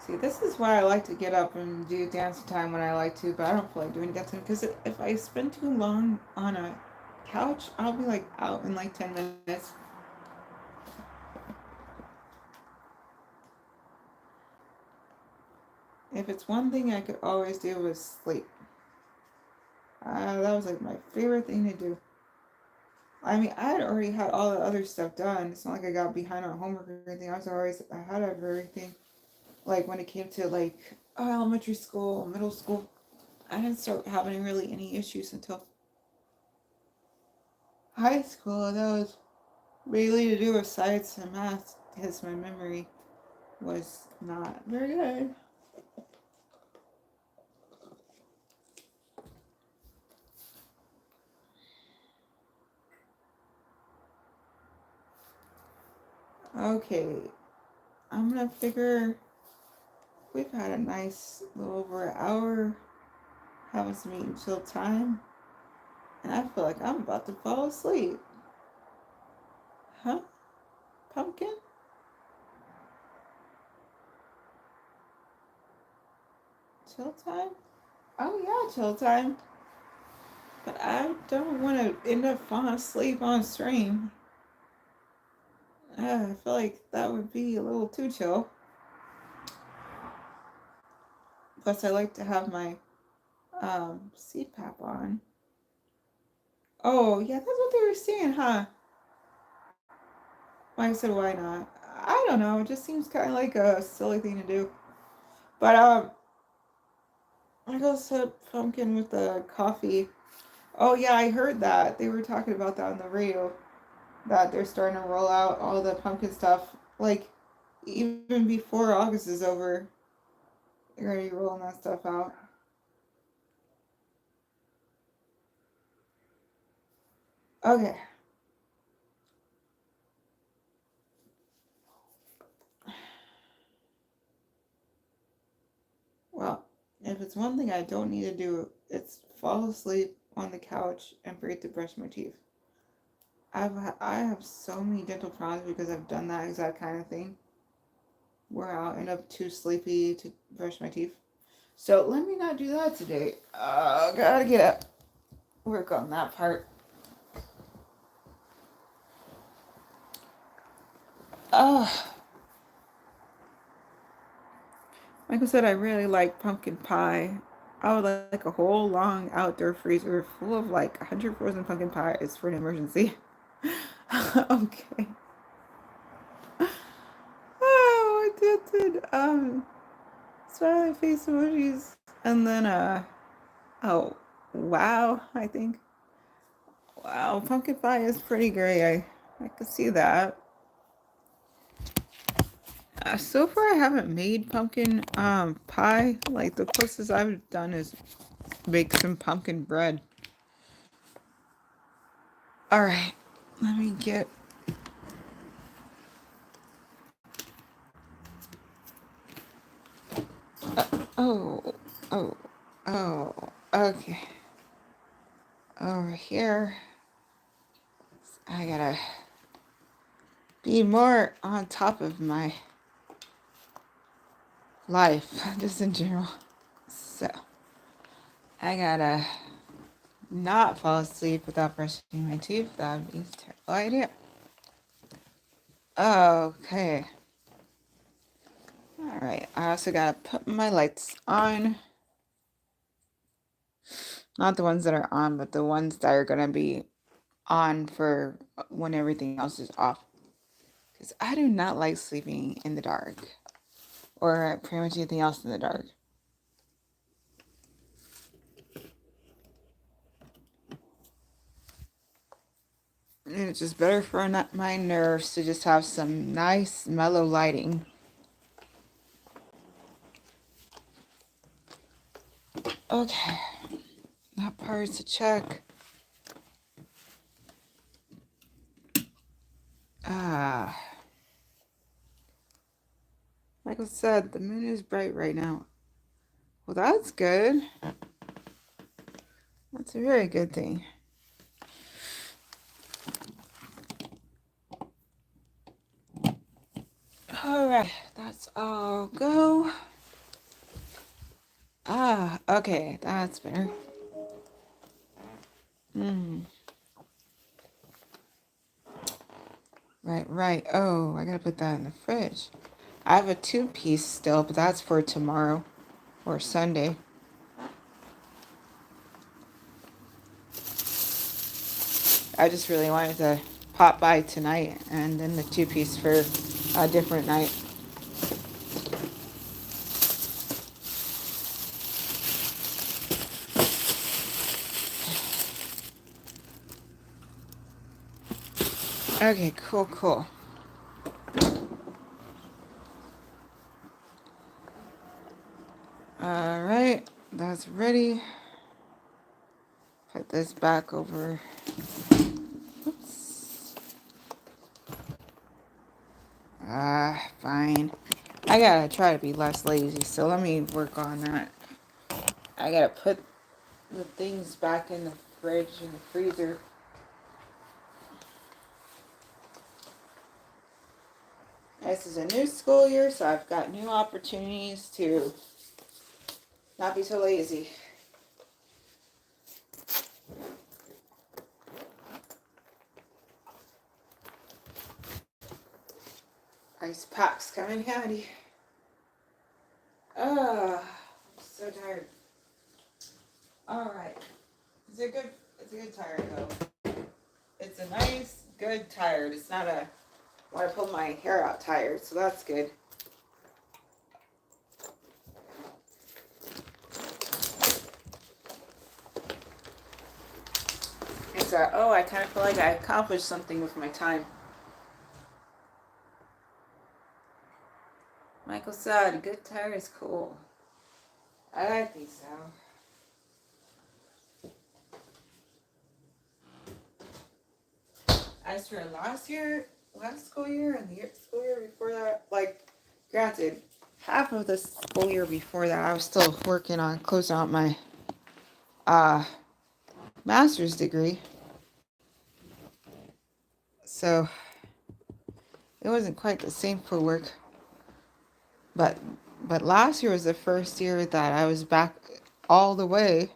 See, this is why I like to get up and do dancing time when I like to, but I don't feel like doing dancing because if I spend too long on a couch, I'll be like out in like 10 minutes. If it's one thing I could always do was sleep. That was like my favorite thing to do. I mean, I had already had all the other stuff done. It's not like I got behind on homework or anything. I had everything. Like when it came to like elementary school, middle school, I didn't start having really any issues until high school, that was mainly to do with science and math because my memory was not very good. Okay, I'm gonna figure we've had a nice little over an hour having some eat and chill time, and I feel like I'm about to fall asleep. Huh? Pumpkin? Chill time? Oh yeah, chill time. But I don't want to end up falling asleep on stream. I feel like that would be a little too chill. Plus, I like to have my CPAP on. Oh, yeah, that's what they were saying, huh? Like I said, why not? I don't know. It just seems kind of like a silly thing to do. But I go said pumpkin with the coffee. Oh yeah, I heard that they were talking about that on the radio. That they're starting to roll out all the pumpkin stuff. Like even before August is over, they're gonna be rolling that stuff out. Okay. Well, if it's one thing I don't need to do, it's fall asleep on the couch and forget to brush my teeth. I have so many dental problems because I've done that exact kind of thing where I'll end up too sleepy to brush my teeth. So let me not do that today. Gotta get up, work on that part. Uh, like I said, I really like pumpkin pie. I would like a whole long outdoor freezer full of like 100 frozen pumpkin pies for an emergency. Okay. Oh, I did. Smiley face emojis. And then, oh, wow, I think. Wow, pumpkin pie is pretty great. I can see that. So far, I haven't made pumpkin pie. Like the closest I've done is bake some pumpkin bread. All right, let me get. Oh, oh, oh. Okay, over here. I gotta be more on top of my life, just in general. So I gotta not fall asleep without brushing my teeth. That would be a terrible idea. Okay. All right. I also gotta put my lights on. Not the ones that are on, but the ones that are gonna be on for when everything else is off. Because I do not like sleeping in the dark or pretty much anything else in the dark. And it's just better for my nerves to just have some nice mellow lighting. Okay, that part's a check. Ah, like I said, the moon is bright right now. Well, that's good. That's a very good thing. All right, that's all go. Ah, okay, that's better. Right. Oh, I gotta put that in the fridge. I have a 2-piece still, but that's for tomorrow or Sunday. I just really wanted to pop by tonight and then the 2-piece for a different night. Okay, cool, cool. All right, that's ready. Put this back over. Oops. Fine. I gotta try to be less lazy, so let me work on that. I gotta put the things back in the fridge and the freezer. This is a new school year, so I've got new opportunities to not be so lazy. Ice packs come in handy. I'm so tired. All right. It's a good tired though. It's a nice, good tired. It's not a want to pull my hair out tired, so that's good. It's I kind of feel like I accomplished something with my time. Michael said, a good tire is cool. I think so. As for last school year, and the school year before that, like, granted, half of the school year before that, I was still working on closing out my master's degree. So it wasn't quite the same for work. But last year was the first year that I was back all the way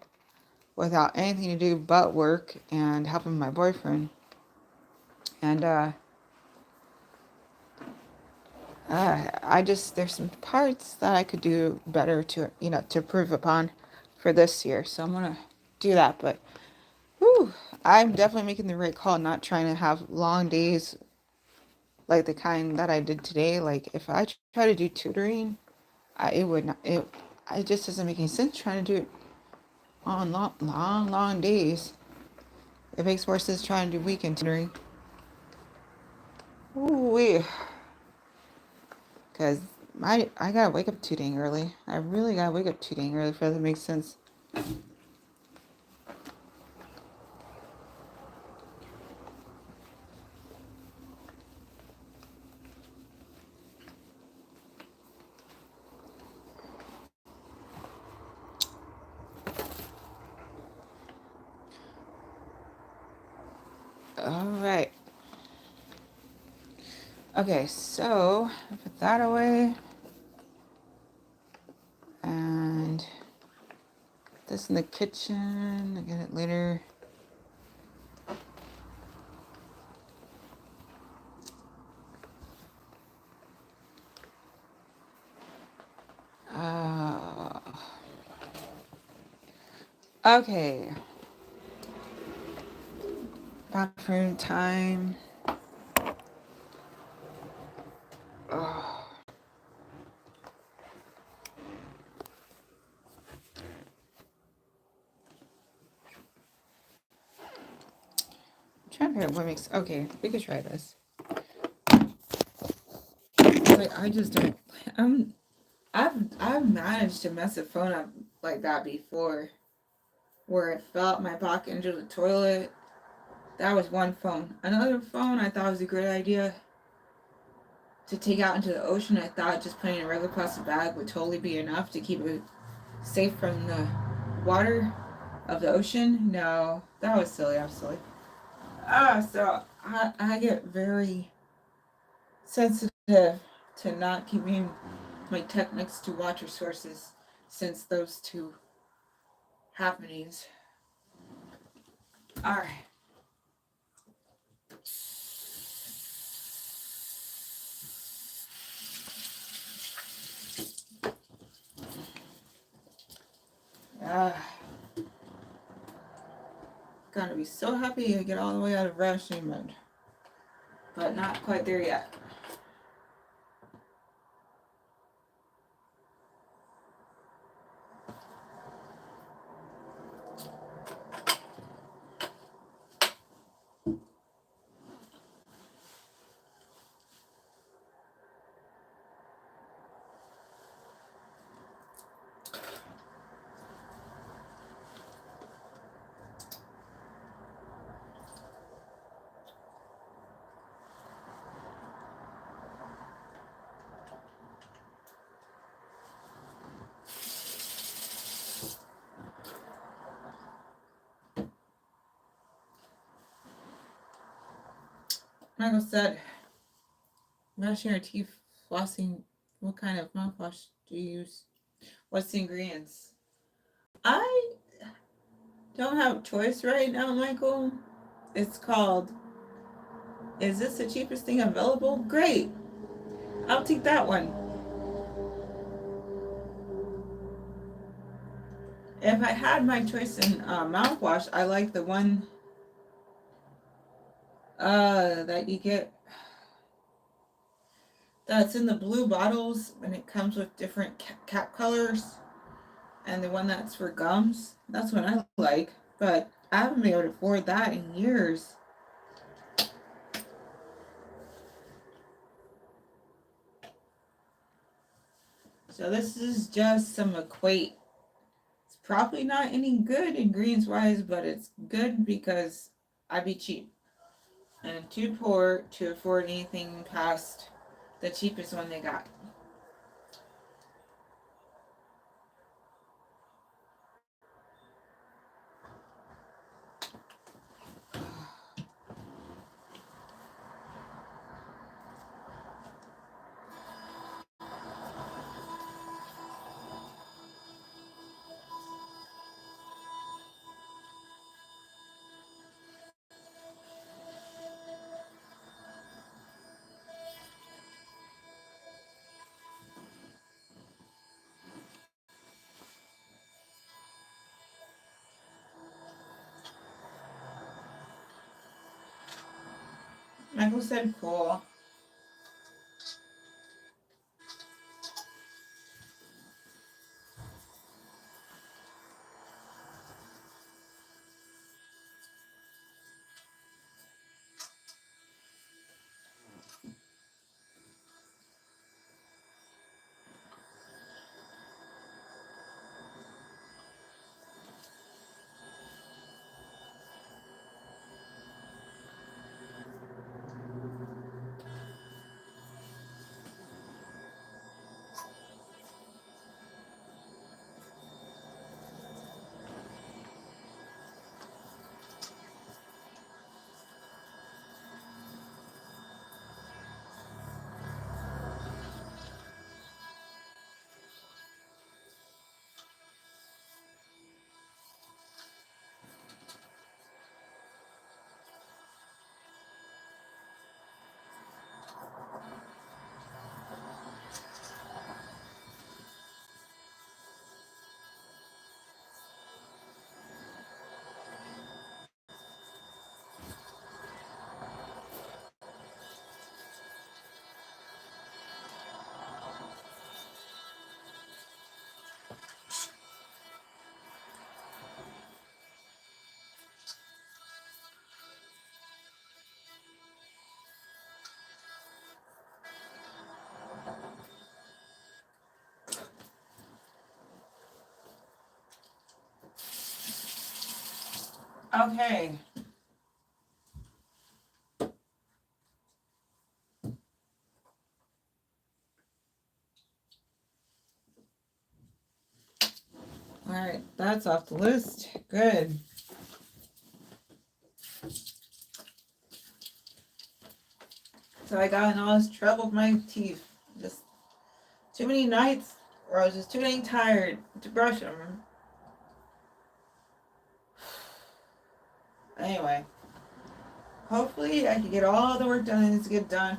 without anything to do but work and helping my boyfriend. And there's some parts that I could do better to, to improve upon for this year. So I'm going to do that. But whew, I'm definitely making the right call, not trying to have long days like the kind that I did today. Like if I try to do tutoring, it would not, it just doesn't make any sense trying to do it on long days. It makes more sense trying to do weekend tutoring. Ooh, because I gotta wake up too dang early. I really gotta wake up too dang early for that to make sense. All right. Okay, so I put that away, and this in the kitchen. I'll get it later. Uh, okay. Bathroom time. Oh. I'm trying to figure out what makes. Okay, we could try this. Like I just don't. I've managed to mess a phone up like that before, where it fell out my pocket into the toilet. That was one phone. Another phone I thought was a great idea to take out into the ocean. I thought just putting in a regular plastic bag would totally be enough to keep it safe from the water of the ocean. No, that was silly. I'm silly. So I get very sensitive to not keeping my tech next to water sources since those two happenings. All right. Uh, Gonna be so happy to get all the way out of rationing mode, but not quite there yet. Michael said, brushing your teeth, flossing. What kind of mouthwash do you use? What's the ingredients? I don't have a choice right now, Michael. It's called, is this the cheapest thing available? Great. I'll take that one. If I had my choice in mouthwash, I like the one that you get that's in the blue bottles and it comes with different cap colors, and the one that's for gums. That's what I like, but I haven't been able to afford that in years. So this is just some equate. It's probably not any good ingredients wise, but it's good because I be cheap and too poor to afford anything past the cheapest one they got. Michael said cool. Okay. All right, that's off the list. Good. So I got in all this trouble with my teeth. Just too many nights where I was just too dang tired to brush them. Anyway, hopefully I can get all the work done that needs to get done.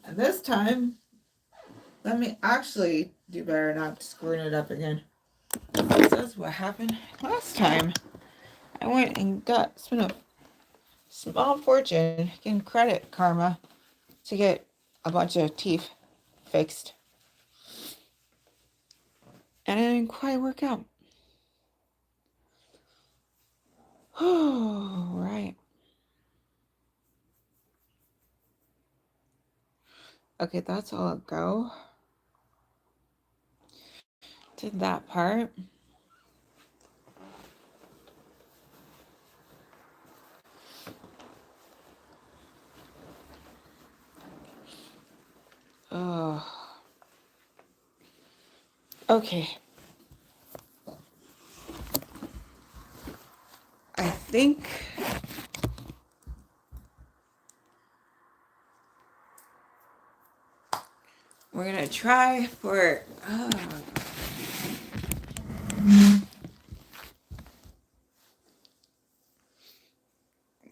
And this time, let me actually do better not screwing it up again. That's what happened last time. I went and spent a small fortune getting Credit Karma to get a bunch of teeth fixed. And it didn't quite work out. Oh, right. Okay, that's all I'll go. Did that part. Oh. Okay. I think we're gonna try for. I'm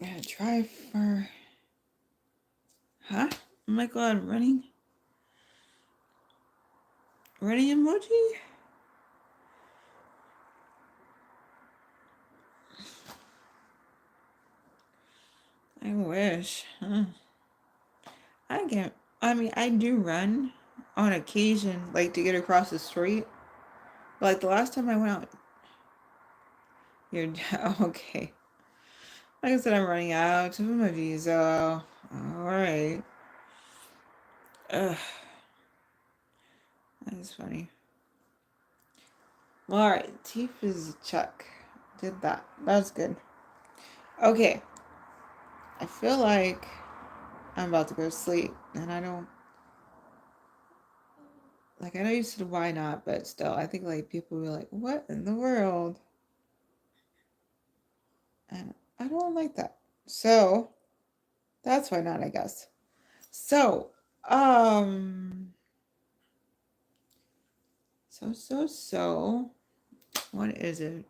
gonna try for. Huh? Oh my god, running. Running emoji? I wish. Huh? I can't. I mean, I do run on occasion, like to get across the street. Like the last time I went out, you're okay. Like I said, I'm running out of emojis. So, all right. Ugh, that's funny. All right, teeth is Chuck. Did that. That's good. Okay, I feel like I'm about to go to sleep, and I don't like. I know you said why not, but still, I think like people will be like, "What in the world?" And I don't like that. So that's why not, I guess. So, um, so, what is it?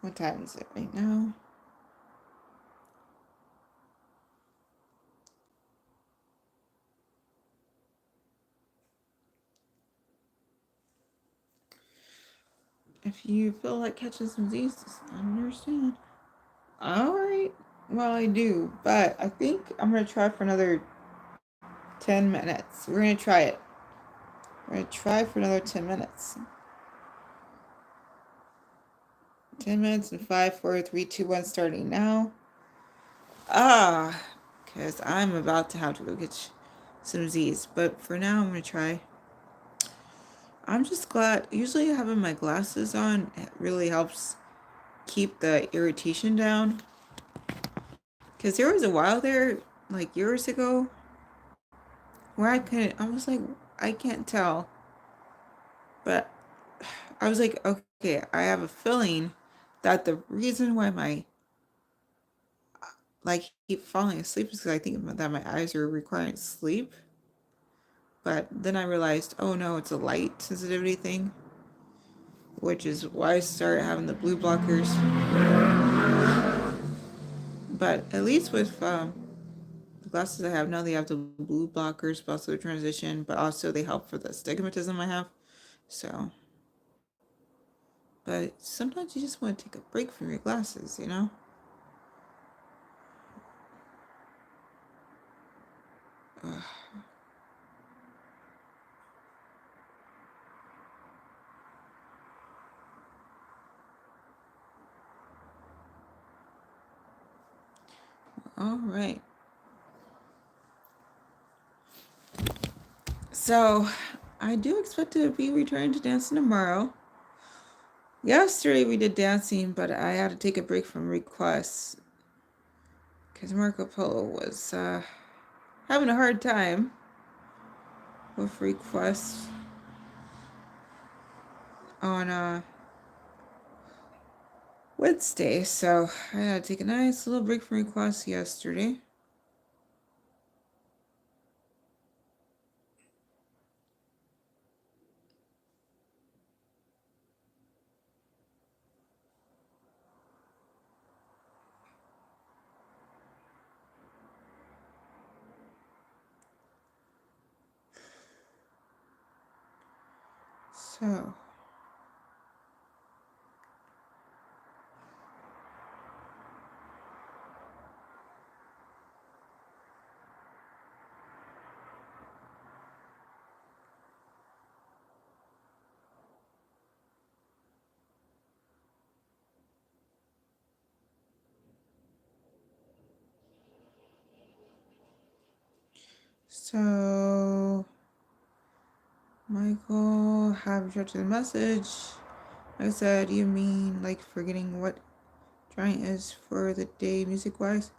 What time is it right now? If you feel like catching some Z's, I understand. All right. Well, I do, but I think I'm gonna try for another 10 minutes. We're gonna try it. We're gonna try for another 10 minutes. 10 minutes and 5, 4, 3, 2, 1, starting now. Ah, because I'm about to have to go get some Z's. But for now, I'm gonna try. I'm just glad. Usually, having my glasses on really helps keep the irritation down. Because there was a while there, like years ago, where I was like, I can't tell. But I was like, okay, I have a feeling that the reason why my like keep falling asleep is because I think that my eyes are requiring sleep. But then I realized, oh no, it's a light sensitivity thing, which is why I started having the blue blockers. But at least with the glasses I have now, they have the blue blockers, but also the transition, but also they help for the stigmatism I have. So, but sometimes you just want to take a break from your glasses, you know? Ugh. All right. So, I do expect to be returning to dancing tomorrow. Yesterday we did dancing, but I had to take a break from requests because Marco Polo was having a hard time with requests on Wednesday. So I had to take a nice little break from requests yesterday. So, so Michael, have you checked the message? Like I said, you mean like forgetting what trying is for the day music wise?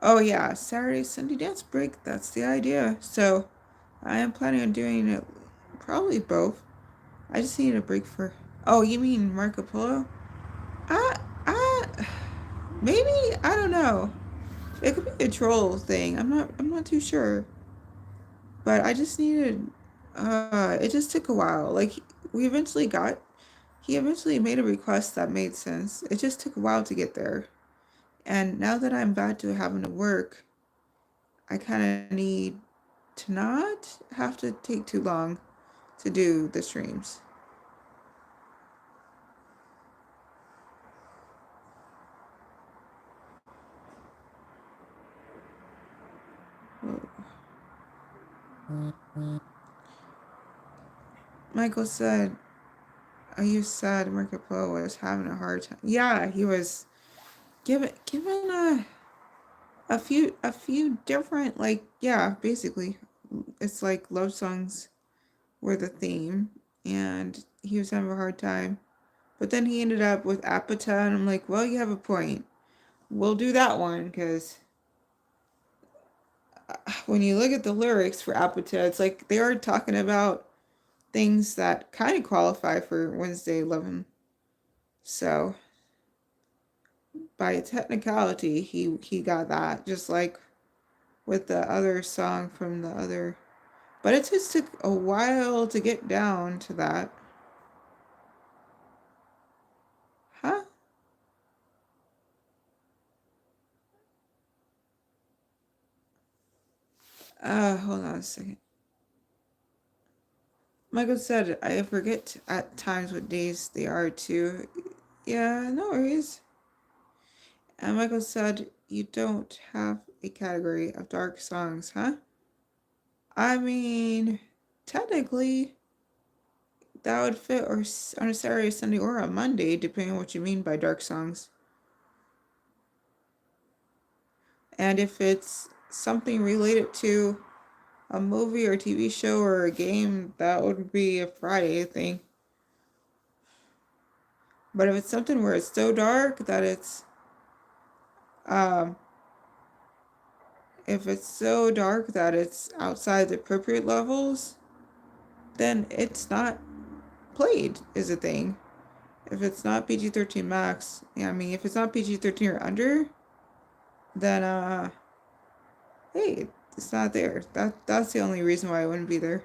Oh yeah, Saturday, Sunday dance break. That's the idea. So I am planning on doing it probably both. I just need a break for. Oh, you mean Marco Polo? I, I, maybe I don't know. It could be a troll thing. I'm not too sure. But I just needed. It just took a while. Like we eventually got. He eventually made a request that made sense. It just took a while to get there. And now that I'm back to having to work, I kind of need to not have to take too long to do the streams. Michael said, "Are you sad Marco Polo was having a hard time?" Yeah, he was given a few different, like, yeah, basically it's like love songs were the theme, and he was having a hard time. But then he ended up with Apata, and I'm like, well, you have a point. We'll do that one because when you look at the lyrics for Apata, it's like they are talking about things that kind of qualify for Wednesday 11. So by technicality, he got that, just like with the other song from the other. But it just took a while to get down to that. Huh? Hold on a second. Michael said, I forget at times what days they are too. Yeah, no worries. And Michael said, you don't have a category of dark songs, huh? I mean, technically, that would fit or on a Saturday, Sunday, or a Monday, depending on what you mean by dark songs. And if it's something related to a movie or TV show or a game, that would be a Friday thing. But if it's something where it's so dark that um, if it's so dark that it's outside the appropriate levels, then it's not played, is a thing. If it's not PG-13 max, yeah, I mean, if it's not PG-13 or under, then hey, it's not there. That's the only reason why I wouldn't be there.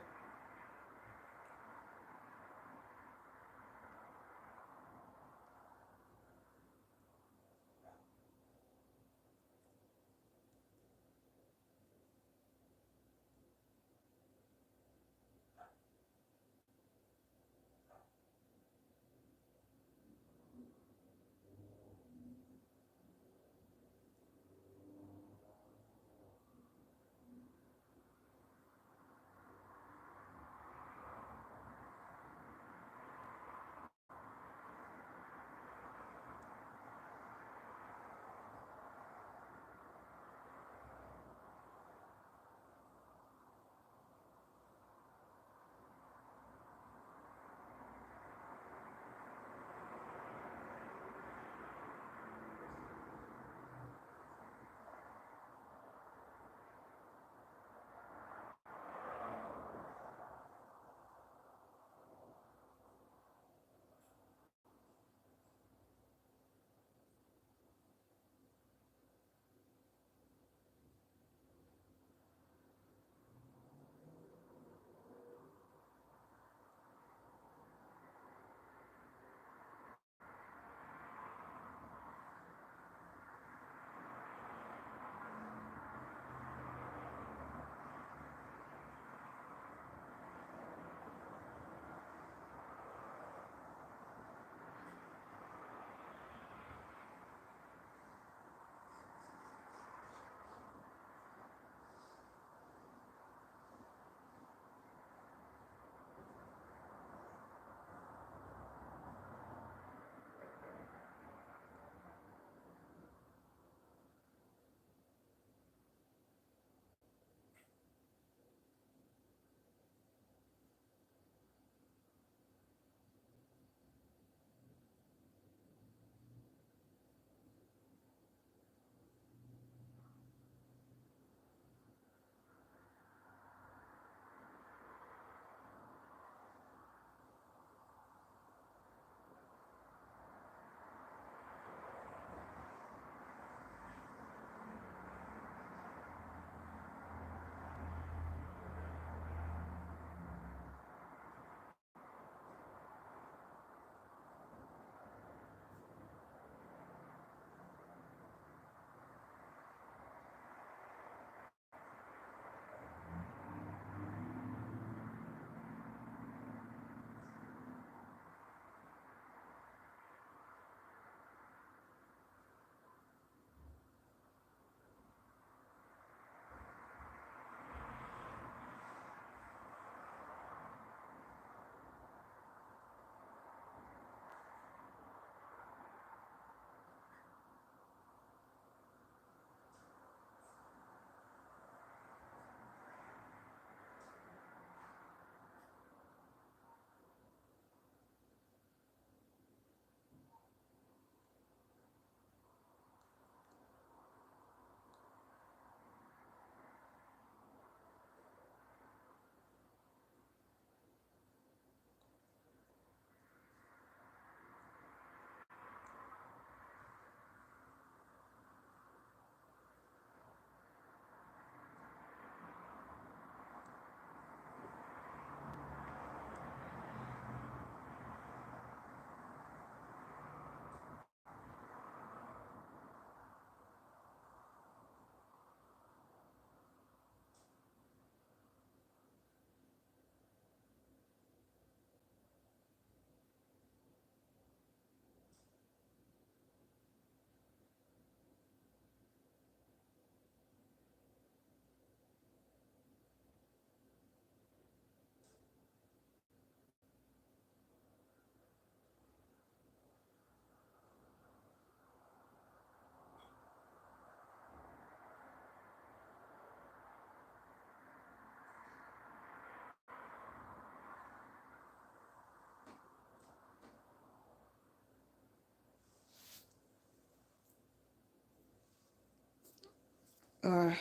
Uh,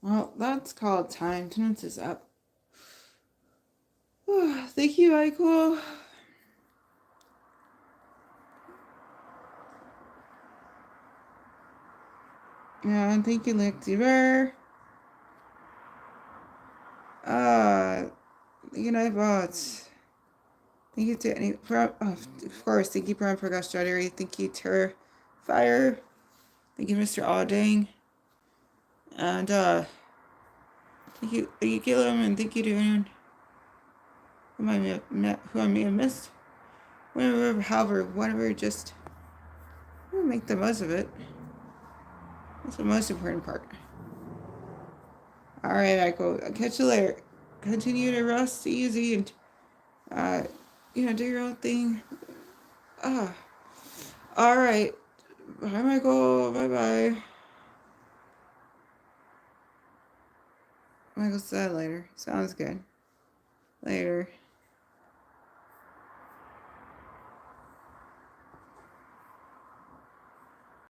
well, that's called time. 10 minutes is up. Thank you, Michael. And thank you, Lexi Bear. You know, bots. Thank you to any, of course, thank you, Brian Prakash Chaudhary. Thank you, Fire. Thank you, Mr. Alding. And, thank you, Gilliam, and thank you to anyone who I may have missed. Whatever, just make the most of it. That's the most important part. All right, Michael. I'll catch you later. Continue to rest easy and, do your own thing. Ah. All right. Bye, Michael. Bye. Michael said later. Sounds good. Later.